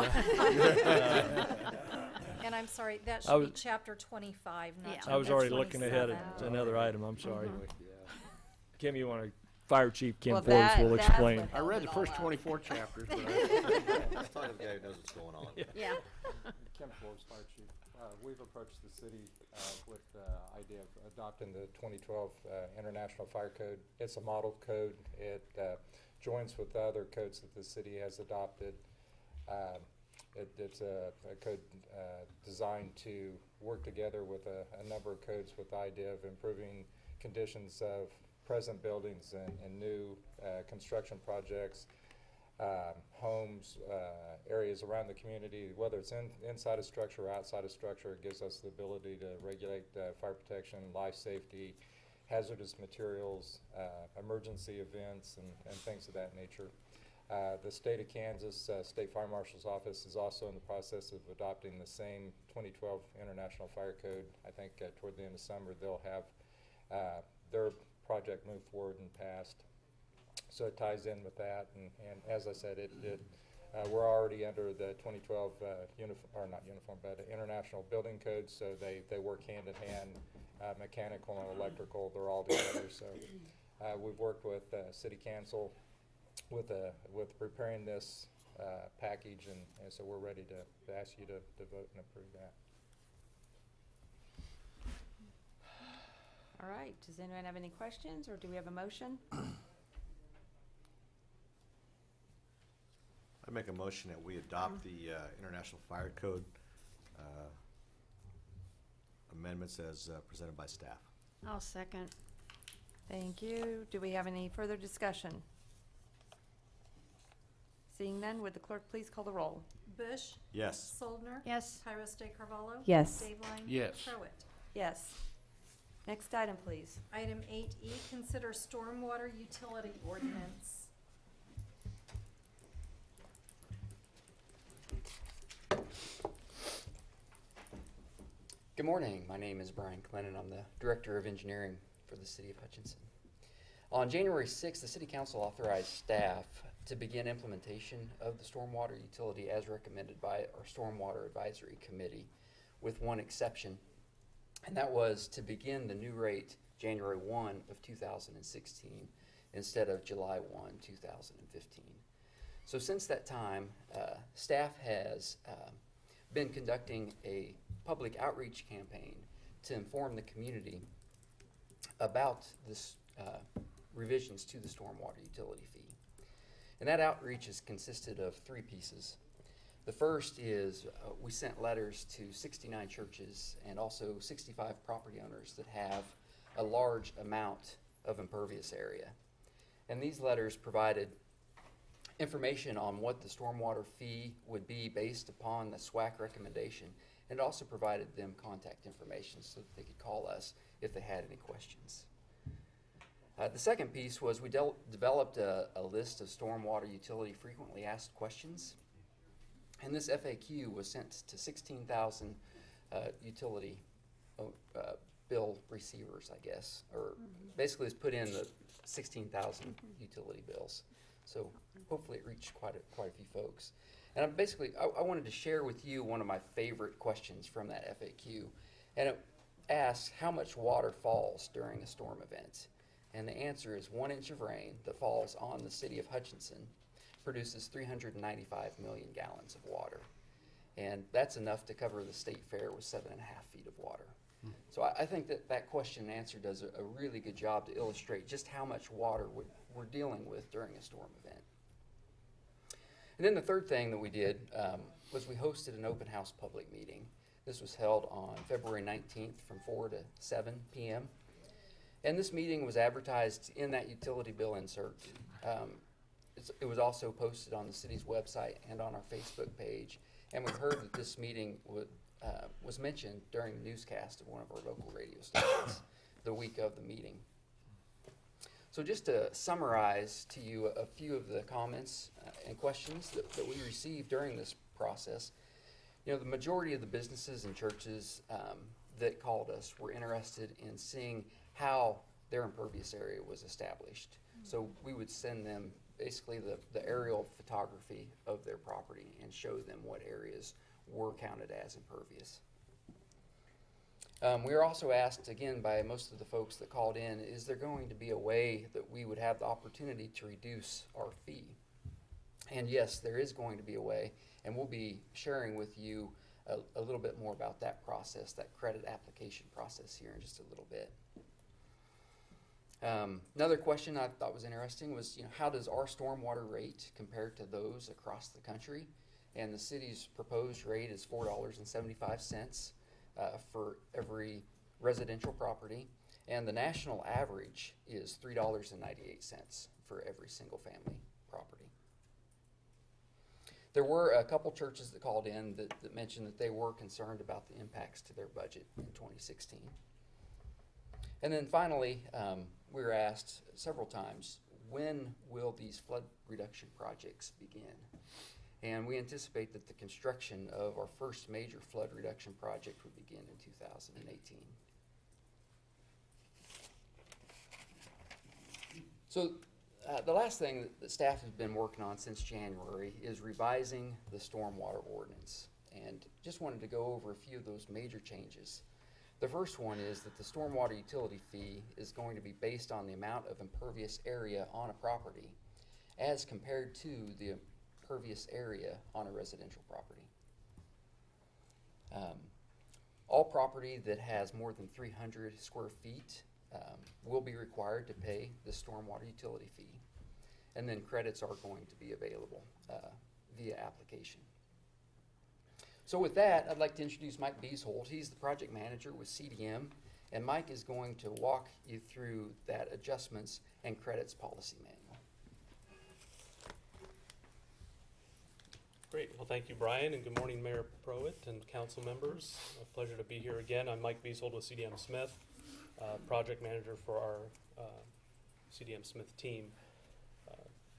And I'm sorry, that I should be was- Chapter 25, not Yeah. Chapter I was already looking ahead 27. at another item. I'm sorry. Kim, you want to, Fire Chief Kim Well, Forbes will that's explain. what- I read the Held it first all up. 24 chapters, but Let's talk to the guy who knows what's going on. Yeah. Kim Forbes, Fire Chief. We've approached the city with the idea of adopting the 2012 International Fire Code. It's a model code. It joins with the other codes that the city has adopted. It's a code designed to work together with a number of codes with the idea of improving conditions of present buildings and new construction projects, homes, areas around the community, whether it's inside a structure or outside a structure. It gives us the ability to regulate fire protection, life safety, hazardous materials, emergency events, and things of that nature. The state of Kansas, State Fire Marshal's Office is also in the process of adopting the same 2012 International Fire Code. I think toward the end of summer they'll have their project move forward and passed. So it ties in with that, and as I said, we're already under the 2012 International Building Code, so they work hand in hand, mechanical and electrical, they're all together. So we've worked with City Council with preparing this package, and so we're ready to ask you to vote and approve that. All right, does anyone have any questions, or do we have a motion? I make a motion that we adopt the International Fire Code amendments as presented by staff. I'll second. Thank you. Do we have any further discussion? Seeing none, would the clerk please call the roll? Bush. Yes. Soldner. Yes. Tyros de Carvalho. Yes. Dave Line. Yes. Crowett. Yes. Next item, please. Item 8E, consider stormwater utility ordinance. Good morning. My name is Brian Clennon. I'm the Director of Engineering for the City of Hutchinson. On January 6th, the City Council authorized staff to begin implementation of the stormwater utility as recommended by our Stormwater Advisory Committee, with one exception, and that was to begin the new rate January 1 of 2016 instead of July 1, 2015. So since that time, staff has been conducting a public outreach campaign to inform the community about this revisions to the stormwater utility fee. And that outreach has consisted of three pieces. The first is we sent letters to 69 churches and also 65 property owners that have a large amount of impervious area. And these letters provided information on what the stormwater fee would be based upon the SWAC recommendation, and also provided them contact information so that they could call us if they had any questions. The second piece was we developed a list of stormwater utility frequently asked questions, and this FAQ was sent to 16,000 utility bill receivers, I guess, or basically it's put in the 16,000 utility bills. So hopefully it reached quite a few folks. And I wanted to share with you one of my favorite questions from that FAQ. And it asks how much water falls during a storm event. And the answer is 1 inch of rain that falls on the city of Hutchinson produces 395 million gallons of water. And that's enough to cover the state fair with 7.5 feet of water. So I think that question and answer does a really good job to illustrate just how much water we're dealing with during a storm event. And then the third thing that we did was we hosted an open house public meeting. This was held on February 19th from 4 to 7 p.m. And this meeting was advertised in that utility bill insert. It was also posted on the city's website and on our Facebook page. And we heard that this meeting was mentioned during the newscast of one of our local radio stations the week of the meeting. So just to summarize to you a few of the comments and questions that we received during this process, the majority of the businesses and churches that called us were interested in seeing how their impervious area was established. So we would send them basically the aerial photography of their property and show them what areas were counted as impervious. We were also asked again by most of the folks that called in, is there going to be a way that we would have the opportunity to reduce our fee? And yes, there is going to be a way, and we'll be sharing with you a little bit more about that process, that credit application process here in just a little bit. Another question I thought was interesting was, how does our stormwater rate compare to those across the country? And the city's proposed rate is $4.75 for every residential property, and the national average is $3.98 for every single family property. There were a couple churches that called in that mentioned that they were concerned about the impacts to their budget in 2016. And then finally, we were asked several times, when will these flood reduction projects begin? And we anticipate that the construction of our first major flood reduction project would begin in 2018. So the last thing that staff has been working on since January is revising the stormwater ordinance. And just wanted to go over a few of those major changes. The first one is that the stormwater utility fee is going to be based on the amount of impervious area on a property as compared to the impervious area on a residential property. All property that has more than 300 square feet will be required to pay the stormwater utility fee. And then credits are going to be available via application. So with that, I'd like to introduce Mike Biesholt. He's the project manager with CDM, and Mike is going to walk you through that adjustments and credits policy manual. Great. Well, thank you, Brian, and good morning, Mayor Prowitt and council members. A pleasure to be here again. I'm Mike Biesholt with CDM Smith, project manager for our CDM Smith team.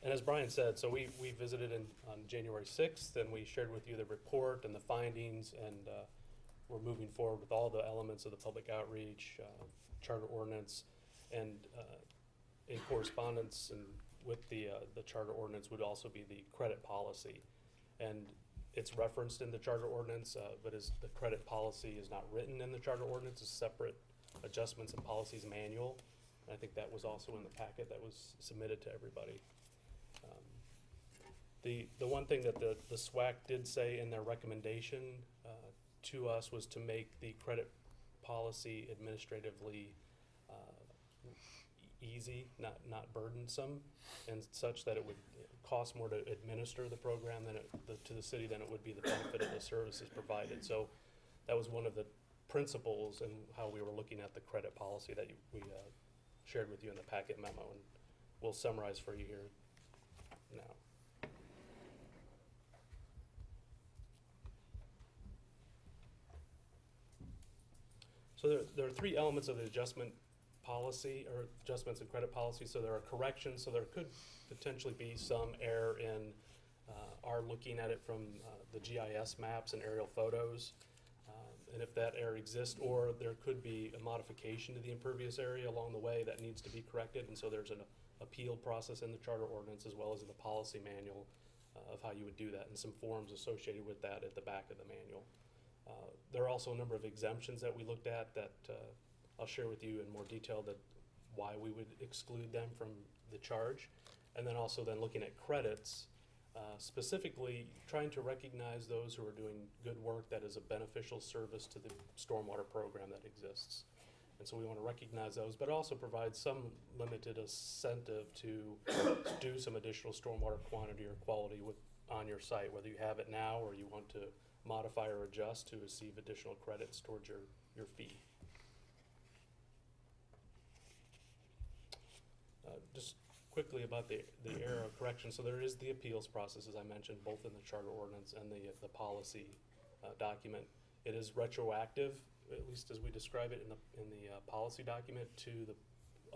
And as Brian said, so we visited on January 6th, and we shared with you the report and the findings, and we're moving forward with all the elements of the public outreach, charter ordinance, and in correspondence and with the charter ordinance would also be the credit policy. And it's referenced in the charter ordinance, but as the credit policy is not written in the charter ordinance, it's a separate adjustments and policies manual. And I think that was also in the packet that was submitted to everybody. The one thing that the SWAC did say in their recommendation to us was to make the credit policy administratively easy, not burdensome, and such that it would cost more to administer the program than to the city than it would be the benefit of the services provided. So that was one of the principles and how we were looking at the credit policy that we shared with you in the packet memo, and we'll summarize for you here now. So there are three elements of the adjustment policy, or adjustments and credit policy. So there are corrections, so there could potentially be some error in our looking at it from the GIS maps and aerial photos. And if that error exists, or there could be a modification to the impervious area along the way that needs to be corrected. And so there's an appeal process in the charter ordinance as well as in the policy manual of how you would do that, and some forms associated with that at the back of the manual. There are also a number of exemptions that we looked at that I'll share with you in more detail that why we would exclude them from the charge. And then also then looking at credits, specifically trying to recognize those who are doing good work that is a beneficial service to the stormwater program that exists. And so we want to recognize those, but also provide some limited incentive to do some additional stormwater quantity or quality on your site, whether you have it now or you want to modify or adjust to receive additional credits towards your fee. Just quickly about the error correction. So there is the appeals process, as I mentioned, both in the charter ordinance and the policy document. It is retroactive, at least as we describe it in the policy document, to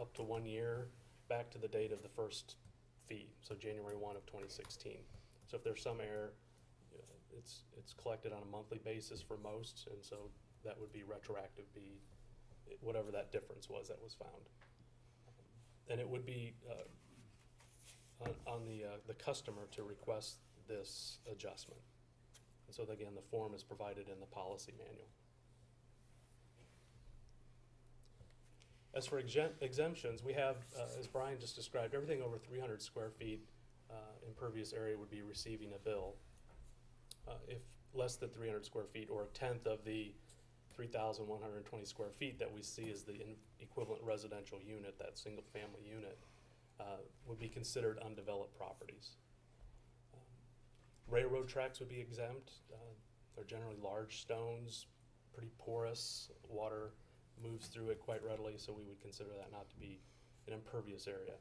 up to 1 year back to the date of the first fee, so January 1 of 2016. So if there's some error, it's collected on a monthly basis for most, and so that would be retroactive, whatever that difference was that was found. And it would be on the customer to request this adjustment. And so again, the form is provided in the policy manual. As for exemptions, we have, as Brian just described, everything over 300 square feet impervious area would be receiving a bill. If less than 300 square feet, or a tenth of the 3,120 square feet that we see as the equivalent residential unit, that single family unit, would be considered undeveloped properties. Railroad tracks would be exempt. They're generally large stones, pretty porous, water moves through it quite readily, so we would consider that not to be an impervious area.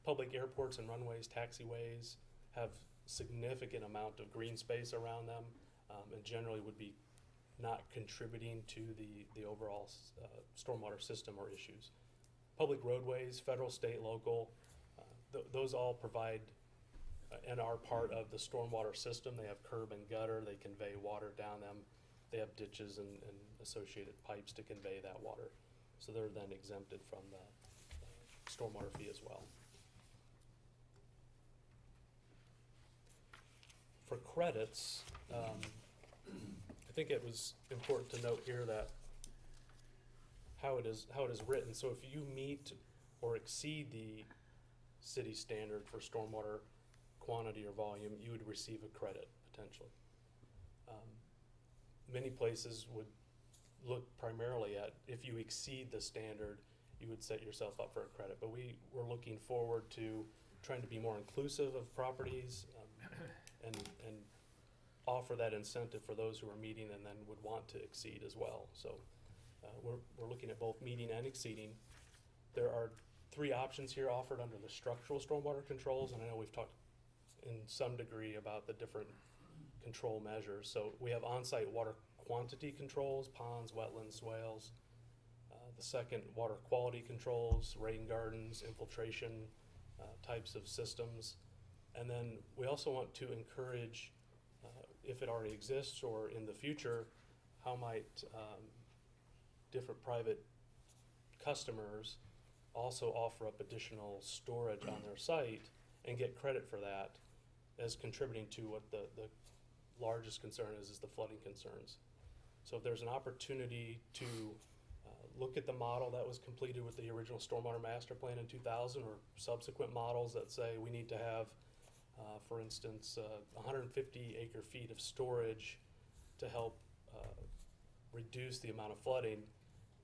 Public airports and runways, taxiways have significant amount of green space around them, and generally would be not contributing to the overall stormwater system or issues. public roadways, federal, state, local, those all provide and are part of the stormwater system. They have curb and gutter, they convey water down them. They have ditches and associated pipes to convey that water. So they're then exempted from the stormwater fee as well. For credits, I think it was important to note here that how it is written. So if you meet or exceed the city standard for stormwater quantity or volume, you would receive a credit potentially. Many places would look primarily at if you exceed the standard, you would set yourself up for a credit. But we're looking forward to trying to be more inclusive of properties and offer that incentive for those who are meeting and then would want to exceed as well. So we're looking at both meeting and exceeding. There are 3 options here offered under the structural stormwater controls, and I know we've talked in some degree about the different control measures. So we have on-site water quantity controls, ponds, wetlands, swales. The second, water quality controls, rain gardens, infiltration types of systems. And then we also want to encourage, if it already exists or in the future, how might different private customers also offer up additional storage on their site and get credit for that as contributing to what the largest concern is the flooding concerns. So if there's an opportunity to look at the model that was completed with the original Stormwater Master Plan in 2000 or subsequent models that say we need to have, for instance, 150 acre feet of storage to help reduce the amount of flooding,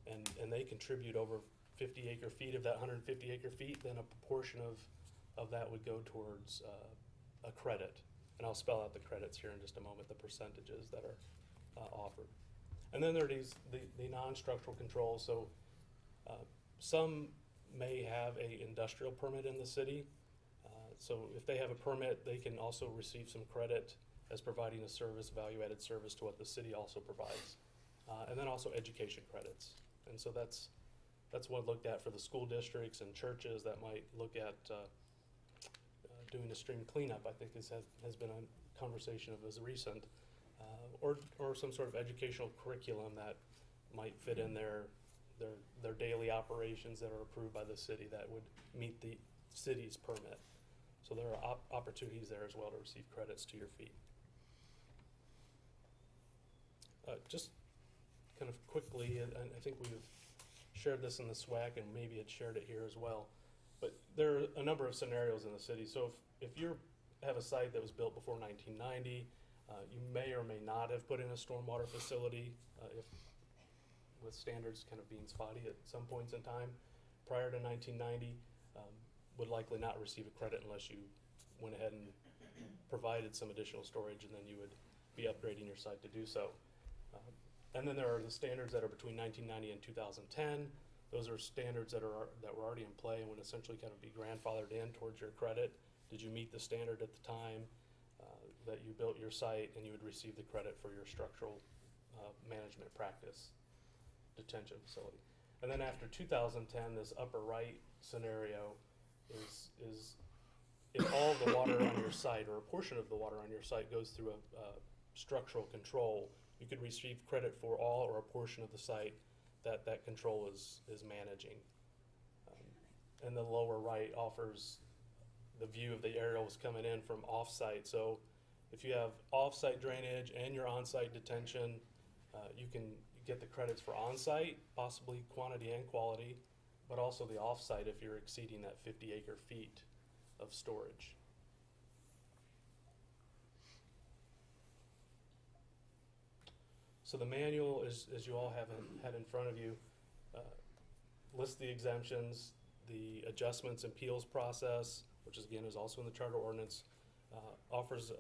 and they contribute over 50 acre feet of that 150 acre feet, then a proportion of that would go towards a credit. And I'll spell out the credits here in just a moment, the percentages that are offered. And then there are the non-structural controls. So some may have a industrial permit in the city. So if they have a permit, they can also receive some credit as providing a service, value-added service to what the city also provides. And then also education credits. And so that's what looked at for the school districts and churches that might look at doing a stream cleanup. I think this has been a conversation of as recent, or some sort of educational curriculum that might fit in their daily operations that are approved by the city that would meet the city's permit. So there are opportunities there as well to receive credits to your fee. Just kind of quickly, and I think we've shared this in the SWAC and maybe had shared it here as well, but there are a number of scenarios in the city. So if you have a site that was built before 1990, you may or may not have put in a stormwater facility if with standards kind of being spotty at some points in time prior to 1990, would likely not receive a credit unless you went ahead and provided some additional storage, and then you would be upgrading your site to do so. And then there are the standards that are between 1990 and 2010. Those are standards that were already in play and would essentially kind of be grandfathered in towards your credit. Did you meet the standard at the time that you built your site, and you would receive the credit for your structural management practice detention facility. And then after 2010, this upper right scenario is if all the water on your site or a portion of the water on your site goes through a structural control, you could receive credit for all or a portion of the site that control is managing. And the lower right offers the view of the aerials coming in from off-site. So if you have off-site drainage and your on-site detention, you can get the credits for on-site, possibly quantity and quality, but also the off-site if you're exceeding that 50 acre feet of storage. So the manual, as you all had in front of you, lists the exemptions, the adjustments and appeals process, which is, again, is also in the charter ordinance, offers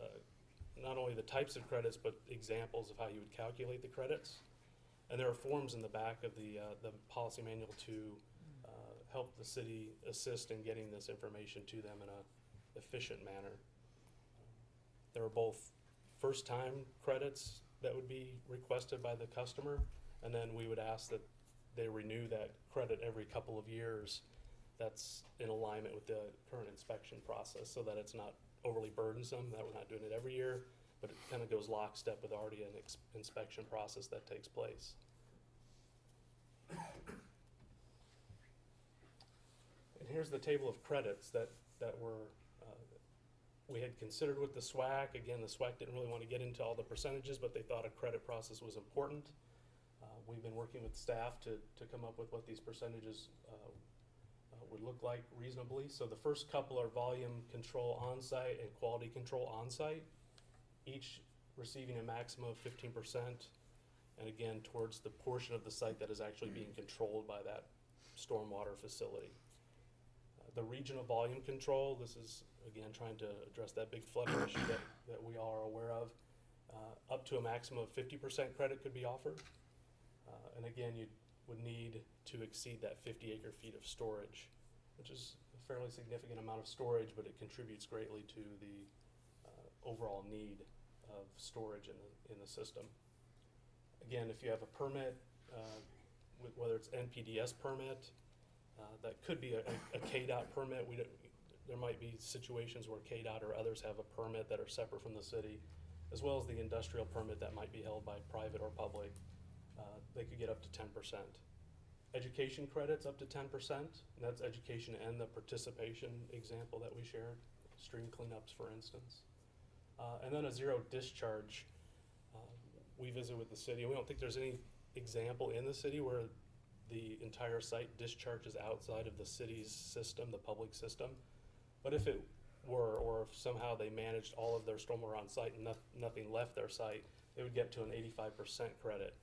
not only the types of credits, but examples of how you would calculate the credits. And there are forms in the back of the policy manual to help the city assist in getting this information to them in an efficient manner. There are both first-time credits that would be requested by the customer, and then we would ask that they renew that credit every couple of years. That's in alignment with the current inspection process, so that it's not overly burdensome, that we're not doing it every year, but it kind of goes lockstep with already an inspection process that takes place. And here's the table of credits that were, we had considered with the SWAC. Again, the SWAC didn't really want to get into all the percentages, but they thought a credit process was important. We've been working with staff to come up with what these percentages would look like reasonably. So the first couple are volume control on-site and quality control on-site, each receiving a maximum of 15%, and again, towards the portion of the site that is actually being controlled by that stormwater facility. The regional volume control, this is, again, trying to address that big flooding issue that we all are aware of. Up to a maximum of 50% credit could be offered. And again, you would need to exceed that 50 acre feet of storage, which is a fairly significant amount of storage, but it contributes greatly to the overall need of storage in the system. Again, if you have a permit, whether it's NPDS permit, that could be a KDOT permit. There might be situations where KDOT or others have a permit that are separate from the city, as well as the industrial permit that might be held by private or public. They could get up to 10%. Education credits up to 10%, and that's education and the participation example that we shared, stream cleanups, for instance. And then a zero discharge. We visit with the city, and we don't think there's any example in the city where the entire site discharges outside of the city's system, the public system. But if it were, or if somehow they managed all of their stormwater on site and nothing left their site, they would get to an 85% credit.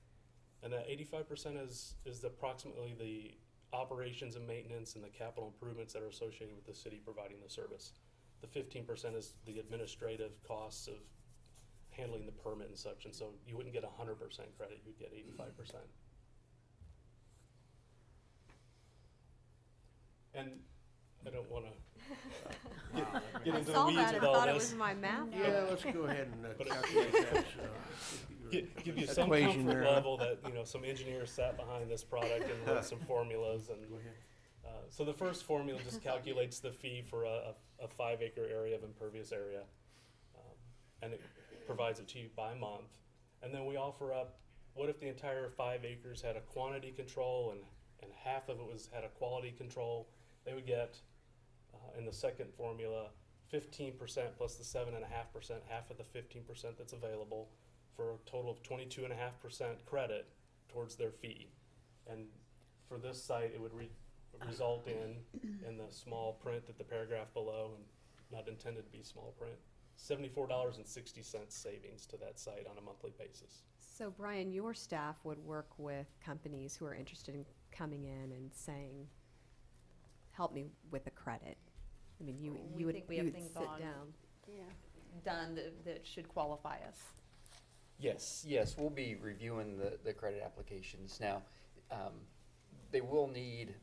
And that 85% is approximately the operations and maintenance and the capital improvements that are associated with the city providing the service. The 15% is the administrative costs of handling the permit and such, and so you wouldn't get 100% credit, you'd get 85%. And I don't want to get into the weeds with all thought it this. was my math. Yeah, let's go ahead and But calculate that. Give you some equation comfort there, huh? level that, some engineers sat behind this product and wrote some formulas. And so the first formula just calculates the fee for a 5 acre area of impervious area. And it provides it to you by month. And then we offer up, what if the entire 5 acres had a quantity control and half of it had a quality control? They would get, in the second formula, 15% plus the 7.5%, half of the 15% that's available, for a total of 22.5% credit towards their fee. And for this site, it would result in the small print at the paragraph below, and not intended to be small print, $74.60 savings to that site on a monthly basis. So Brian, your staff would work with companies who are interested in coming in and saying, help me with a credit. I mean, you We would think we have sit things down. done that should qualify us. Yes, we'll be reviewing the credit applications. Now, they will need,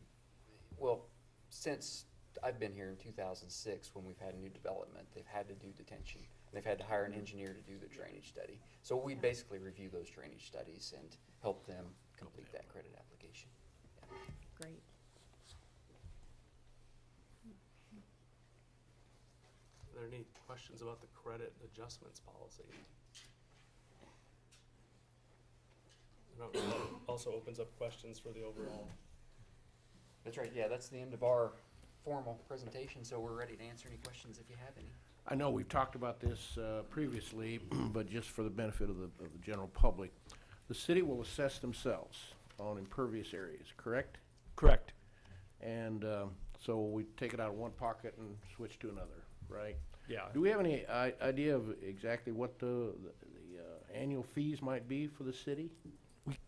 well, since I've been here in 2006, when we've had new development, they've had to do detention. They've had to hire an engineer to do the drainage study. So we basically review those drainage studies and help them complete that credit application. Yeah. Great. Are there any questions about the credit adjustments policy? That also opens up questions for the overall. That's right, yeah, that's the end of our formal presentation, so we're ready to answer any questions if you have any. I know we've talked about this previously, but just for the benefit of the general public, the city will assess themselves on impervious areas, correct? Correct. And so we take it out of one pocket and switch to another, right? Yeah. Do we have any idea of exactly what the annual fees might be for the city?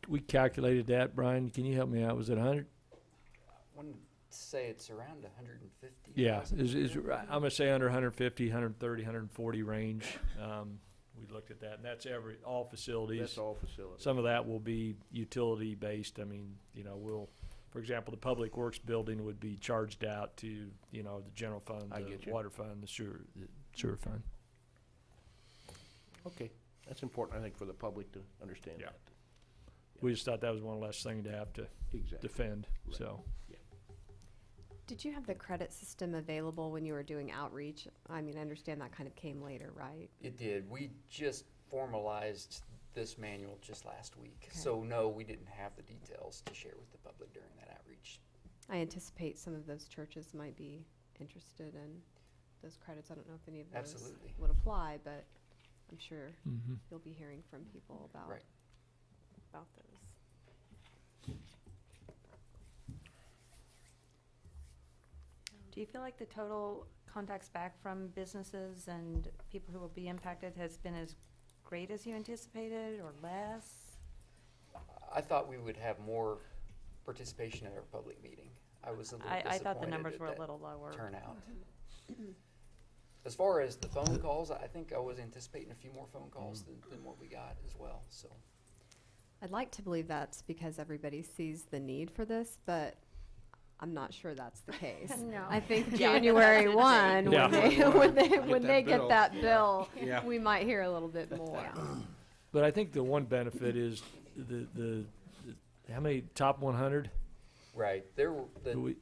We calculated that, Brian. Can you help me out? Was it 100? I wouldn't say it's around 150. Yeah, I'm gonna say under 150, 130, 140 range. We looked at that, and that's all facilities. That's all facilities. Some of that will be utility based. I mean, for example, the public works building would be charged out to, the general fund, the water fund, the sewer fund. Okay, that's important, I think, for the public to understand that. Yeah. We just thought that was one less thing to have to Exactly. defend, Right. so. Did you have the credit system available when you were doing outreach? I mean, I understand that kind of came later, right? It did. We just formalized this manual just last week. Okay. So no, we didn't have the details to share with the public during that outreach. I anticipate some of those churches might be interested in those credits. I don't know if any of those Absolutely. would apply, but I'm sure Mhm. you'll be hearing from people about, Right. about those. Do you feel like the total contacts back from businesses and people who will be impacted has been as great as you anticipated or less? I thought we would have more participation at our public meeting. I was a little disappointed I thought the numbers at were a that little lower. turnout. As far as the phone calls, I think I was anticipating a few more phone calls than what we got as well, so. I'd like to believe that's because everybody sees the need for this, but I'm not sure that's the case. No. I think Yeah. January 1, Yeah. when they get that bill, Yeah. we might hear a little bit more. But I think the one benefit is the how many top 100? Right, there were, Do we-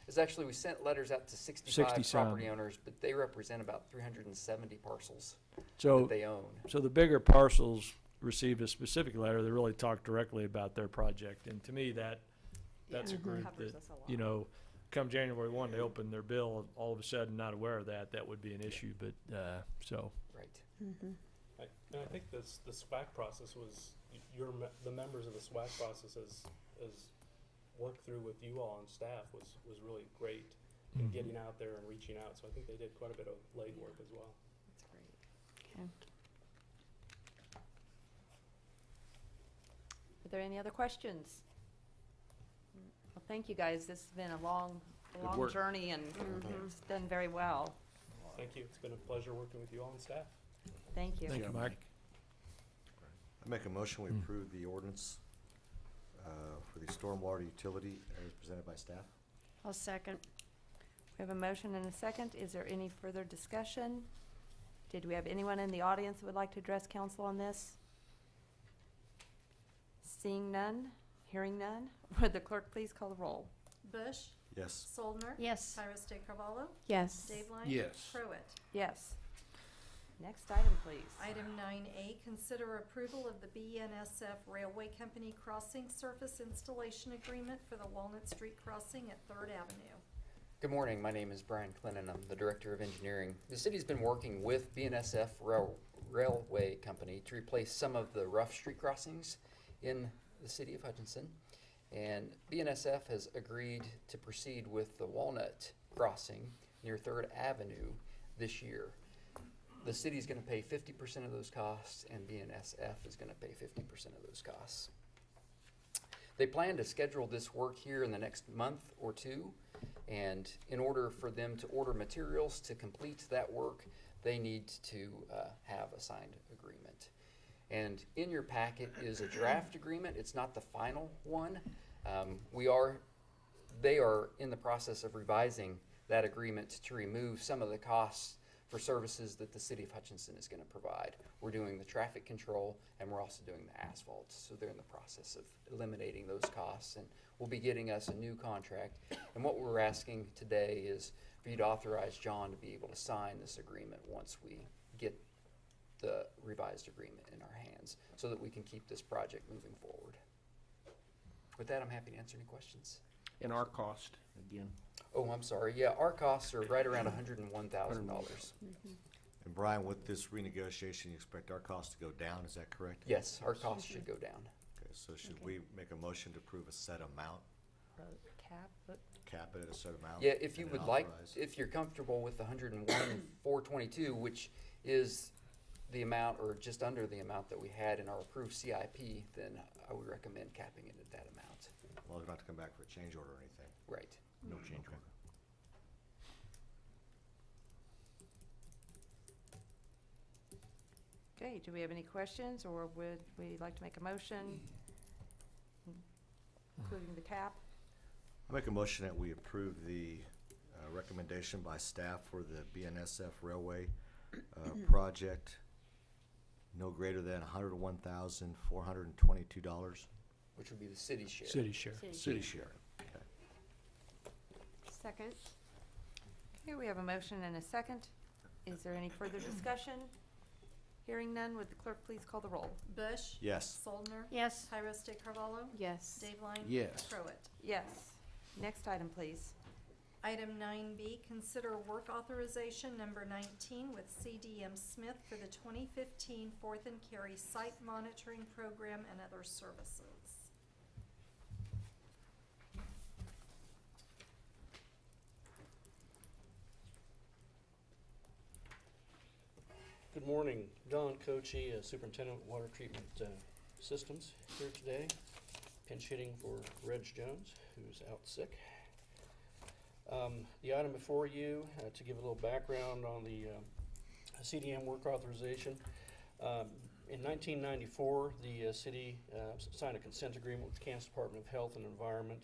it's actually, we sent letters out to 60 65 some. property owners, but they represent about 370 parcels So, that they own. so the bigger parcels received a specific letter that really talked directly about their project. And to me, that's a group Covers that, us a lot. you know, come January 1, they open their bill, all of a sudden not aware of that would be an issue. But, so, Right. Mm-hmm. And I think the SWAC process was, the members of the SWAC process has worked through with you all and staff was really great in Mhm. getting out there and reaching out. So I think they did quite a bit of legwork as well. That's great. Okay. Are there any other questions? Well, thank you, guys. This has been a long work. journey, and it's done very well. Thank you. It's been a pleasure working with you all and staff. Thank you. thank you, Mike. I make a motion, we Mm. approve the ordinance for the stormwater utility as presented by staff. I'll second. We have a motion and a second. Is there any further discussion? Did we have anyone in the audience that would like to address council on this? Seeing none, hearing none, would the clerk please call the roll? Bush, Yes. Soldner. Yes. Tyros de Carvalho, Yes. Dave Line. Yes. Pruitt. Yes. Next item, please. Item 9A, consider approval of the BNSF Railway Company Crossing Surface Installation Agreement for the Walnut Street Crossing at 3rd Avenue. Good morning, my name is Brian Clinton, I'm the Director of Engineering. The city's been working with BNSF Railway Company to replace some of the rough street crossings in the city of Hutchinson. And BNSF has agreed to proceed with the Walnut Crossing near 3rd Avenue this year. The city's gonna pay 50% of those costs, and BNSF is gonna pay 50% of those costs. They plan to schedule this work here in the next month or two, and in order for them to order materials to complete that work, they need to have a signed agreement. And in your packet is a draft agreement. It's not the final one. They are in the process of revising that agreement to remove some of the costs for services that the city of Hutchinson is going to provide. We're doing the traffic control, and we're also doing the asphalt. So they're in the process of eliminating those costs, and will be getting us a new contract. And what we're asking today is for you to authorize John to be able to sign this agreement once we get the revised agreement in our hands, so that we can keep this project moving forward. With that, I'm happy to answer any questions. And our cost, again. Oh, I'm sorry. Yeah, our costs are right around $101,000. And Brian, with this renegotiation, you expect our costs to go down, is that correct? Yes, our costs should go down. Okay, so should we make a motion to approve a set amount, cap it at a set amount? Yeah, if you and then would like, authorize? if you're comfortable with the 101,422, which is the amount or just under the amount that we had in our approved CIP, then I would recommend capping it at that amount. Well, they're not to come back for a change order or anything. Right. No change order. Okay, do we have any questions, or would we like to make a motion, including the cap? I make a motion that we approve the recommendation by staff for the BNSF Railway project no greater than $101,422. Which would be the city share. City share. City share. Okay. Second? Okay, we have a motion and a second. Is there any further discussion? Hearing none, would the clerk please call the roll? Bush. Yes. Soldner. Yes. Tyros de Carvalho. Yes. Dave Line. Yes. Crowett. Yes. Next item, please. Item 9B, consider work authorization number 19 with CDM Smith for the 2015 Fourth and Carry Site Monitoring Program and other services. Good morning, Don Cochi, Superintendent of Water Treatment Systems, here today, pinch hitting for Reg Jones, who's out sick. The item before you, to give a little background on the CDM work authorization. In 1994, the city signed a consent agreement with the Kansas Department of Health and Environment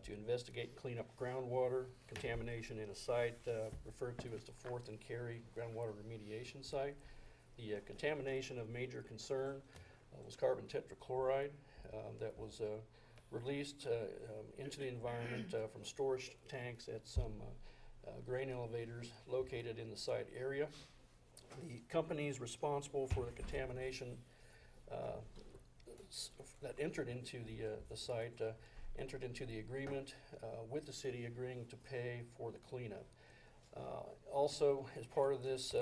to investigate and clean up groundwater contamination in a site referred to as the Fourth and Carry groundwater remediation site. The contamination of major concern was carbon tetrachloride that was released into the environment from storage tanks at some grain elevators located in the site area. The companies responsible for the contamination that entered into the site entered into the agreement with the city, agreeing to pay for the cleanup. Also, as part of this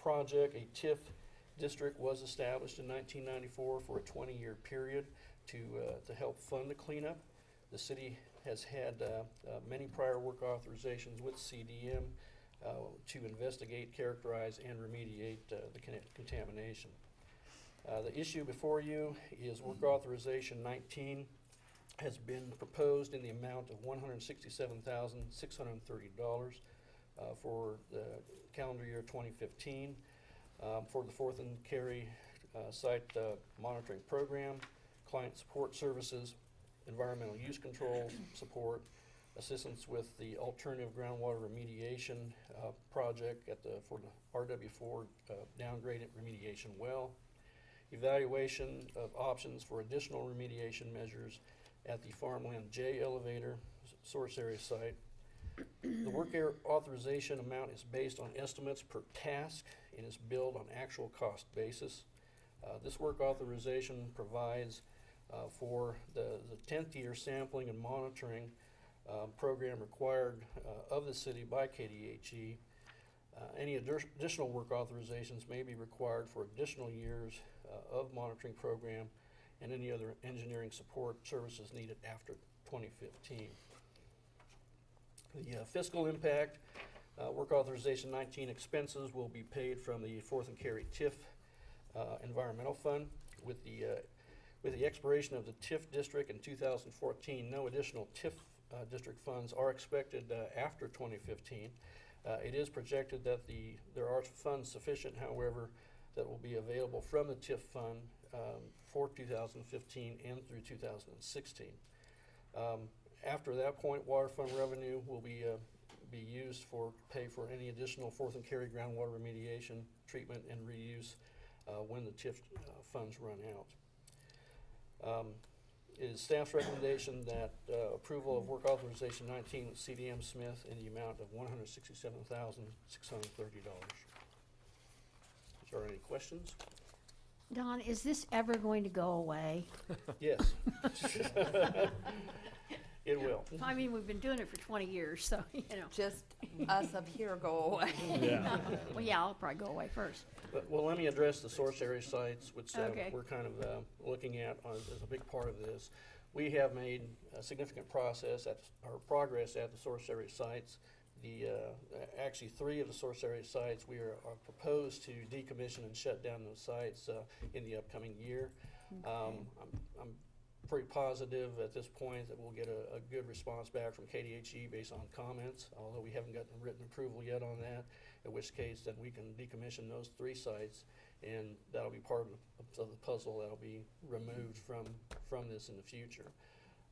project, a TIF district was established in 1994 for a 20-year period to help fund the cleanup. The city has had many prior work authorizations with CDM to investigate, characterize, and remediate the contamination. The issue before you is work authorization 19 has been proposed in the amount of $167,630 for the calendar year 2015 for the Fourth and Carry site monitoring program, client support services, environmental use control support, assistance with the alternative groundwater remediation project for the RW4 downgraded remediation well, evaluation of options for additional remediation measures at the Farmland J elevator source area site. The work authorization amount is based on estimates per task and is billed on actual cost basis. This work authorization provides for the 10th year sampling and monitoring program required of the city by KDHE. Any additional work authorizations may be required for additional years of monitoring program and any other engineering support services needed after 2015. The fiscal impact, work authorization 19 expenses will be paid from the Fourth and Carry TIF environmental fund. With the expiration of the TIF district in 2014, no additional TIF district funds are expected after 2015. It is projected that there are funds sufficient, however, that will be available from the TIF fund for 2015 and through 2016. After that point, water fund revenue will be used for pay for any additional Fourth and Carry groundwater remediation, treatment, and reuse when the TIF funds run out. It is staff's recommendation that approval of work authorization 19 with CDM Smith in the amount of $167,630. Is there any questions? Don, is this ever going to go away? Yes. It will. I mean, we've been doing it for 20 years, so, you know. Just us up here go away. Yeah. Well, yeah, I'll probably go away first. Well, let me address the source area sites, which Okay. we're kind of looking at as a big part of this. We have made a significant progress at the source area sites. Actually, 3 of the source area sites we are proposed to decommission and shut down those sites in the upcoming year. I'm pretty positive at this point that we'll get a good response back from KDHE based on comments, although we haven't gotten written approval yet on that, in which case then we can decommission those 3 sites, and that'll be part of the puzzle that'll be removed from this in the future.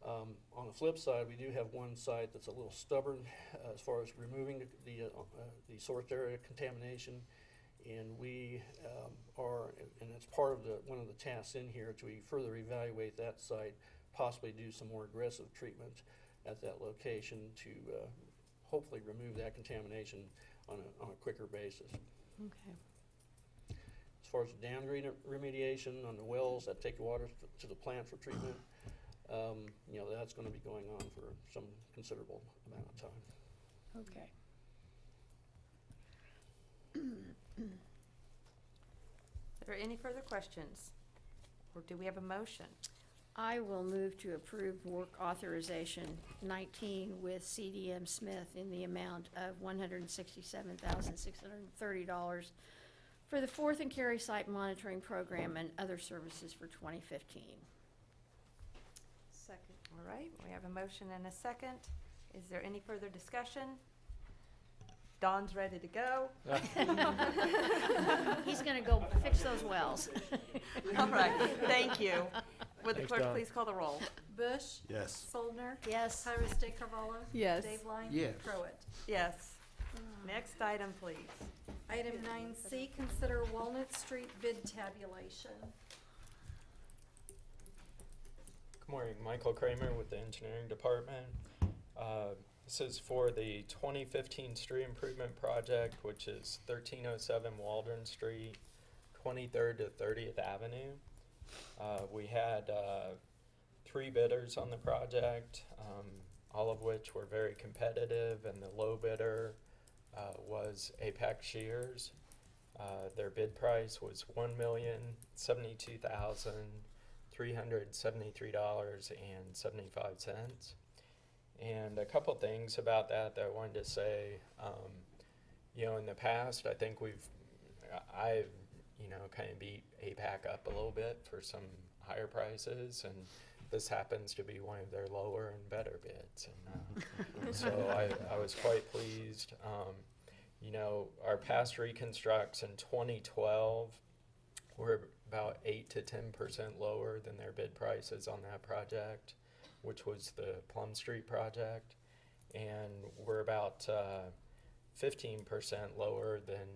On the flip side, we do have one site that's a little stubborn as far as removing the source area contamination, And we and it's part of one of the tasks in here to further evaluate that site, possibly do some more aggressive treatment at that location to hopefully remove that contamination on a quicker basis. Okay. As far as the downgrade remediation on the wells that take the water to the plant for treatment, that's going to be going on for some considerable amount of time. Okay. Are there any further questions? Or do we have a motion? I will move to approve work authorization 19 with CDM Smith in the amount of $167,630 for the Fourth and Carry Site Monitoring Program and other services for 2015. Second. All right, we have a motion and a second. Is there any further discussion? Don's ready to go. He's gonna go fix those wells. All right, thank you. Would the Thanks, clerk Don. please call the roll? Bush. Yes. Soldner. Yes. Tyrus de Carvalho. Yes. Dave Line. Yes. Crowett. Yes. Next item, please. Item 9C, consider Walnut Street bid tabulation. Good morning, Michael Kramer with the engineering department. This is for the 2015 street improvement project, which is 1307 Waldron Street, 23rd to 30th Avenue. We had 3 bidders on the project, all of which were very competitive, and the low bidder was Apex Shears. Their bid price was $1,072,373.75. And a couple things about that I wanted to say. In the past, I think I've kind of beat APAC up a little bit for some higher prices, and this happens to be one of their lower and better bids. And so I was quite pleased. Our past reconstructs in 2012 were about 8 to 10% lower than their bid prices on that project, which was the Plum Street project, and we're about 15% lower than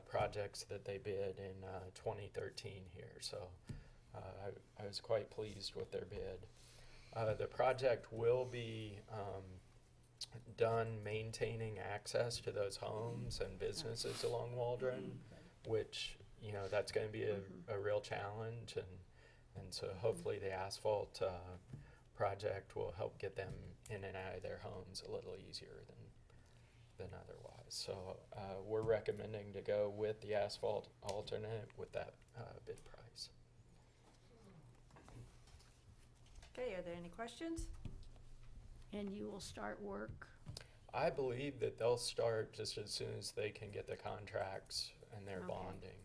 projects that they bid in 2013 here. So I was quite pleased with their bid. The project will be done maintaining access to those homes and businesses along Waldron, which that's going to be a real challenge, and so hopefully the asphalt project will help get them in and out of their homes a little easier than otherwise. So we're recommending to go with the asphalt alternate with that bid price. Okay, are there any questions? And you will start work? I believe that they'll start just as soon as they can get the contracts and their Okay. bonding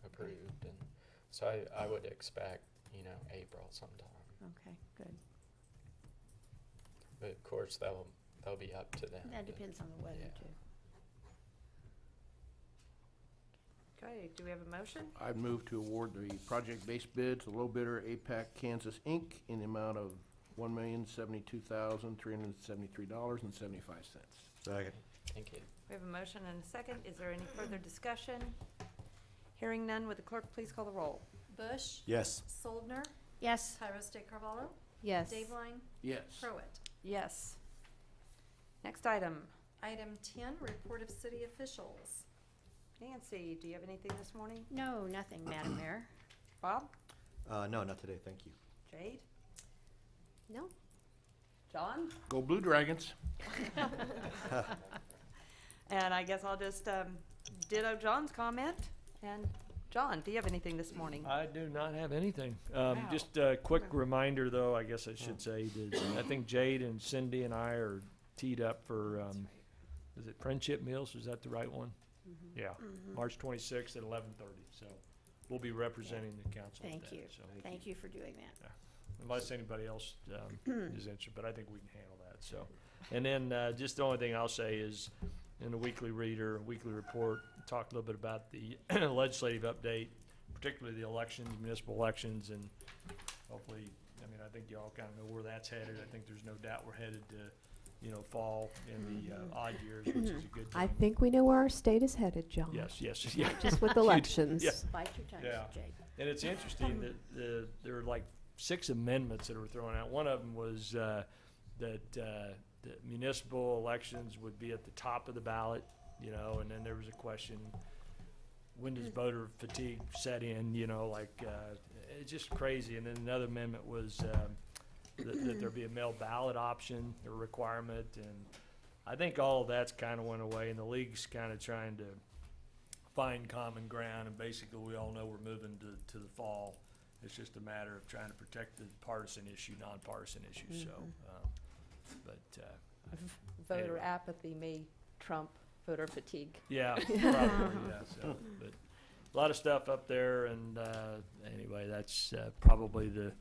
approved, and so I would expect April sometime. Okay, good. But of course that'll be up to them. That depends on the weather, yeah. too. Okay, do we have a motion? I'd move to award the project-based bid to low bidder APAC Kansas Inc. in the amount of $1,072,373.75. Second. Thank you. We have a motion and a second. Is there any further discussion? Hearing none, would the clerk please call the roll? Bush. Yes. Soldner. Yes. Tyrus de Carvalho. Yes. Dave Line. Yes. Crowett. Yes. Next item. Item 10, report of city officials. Nancy, do you have anything this morning? No, nothing, Madam Mayor. Bob? No, not today, thank you. Jade? No. John? Go Blue Dragons. And I guess I'll just ditto John's comment. And John, do you have anything this morning? I do not have anything. Wow. Just a quick reminder, though, I guess I should say, that I think Jade and Cindy and I are teed up for, is it Friendship Meals? Is that the right one? Mm-hmm. Yeah, March 26th at 11:30. So we'll be representing the council at Thank that. you. So Thank you for doing that. unless anybody else is interested, but I think we can handle that. So, and then just the only thing I'll say is, in the weekly reader, weekly report, talk a little bit about the legislative update, particularly the elections, municipal elections, and hopefully, I think you all kind of know where that's headed. I think there's no doubt we're headed to fall in the odd years, which is a good thing. I think we know where our state is headed, John. Yes, yeah. Just with You- elections. yeah. Bite your tongue, Yeah. Jake. And it's interesting that there are like 6 amendments that were thrown out. One of them was that municipal elections would be at the top of the ballot, and then there was a question, when does voter fatigue set in, it's just crazy. And then another amendment was that there be a mail ballot option or requirement, and I think all of that's kind of went away, and the league's kind of trying to find common ground, and basically we all know we're moving to the fall. It's just a matter of trying to protect the partisan issue, nonpartisan issue, so, Voter anyway. apathy may trump voter fatigue. Yeah, probably, yeah, so, but a lot of stuff up there, and, anyway, that's, probably the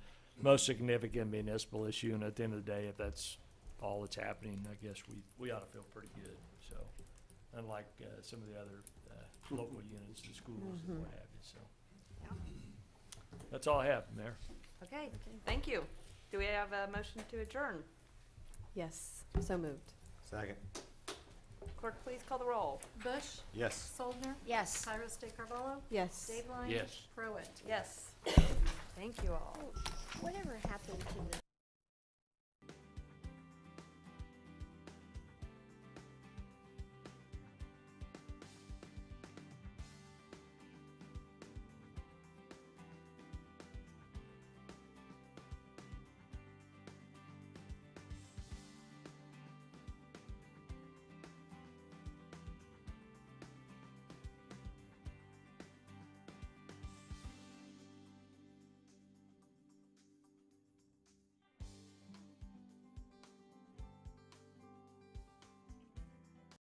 most significant municipal issue, and at the end of the day, if that's all that's happening, I guess we ought to feel pretty good, so, unlike, some of the other, local units, the schools and what have you, so. That's all I have, Mayor. Okay, thank you. Do we have a motion to adjourn? Yes, so moved. Second. Clerk, please call the roll. Bush, Yes. Soldner, Yes. Tyros de Carvalho, Yes. Dave Line. Yes. Prowett. Yes. Thank you all. Whatever happened to the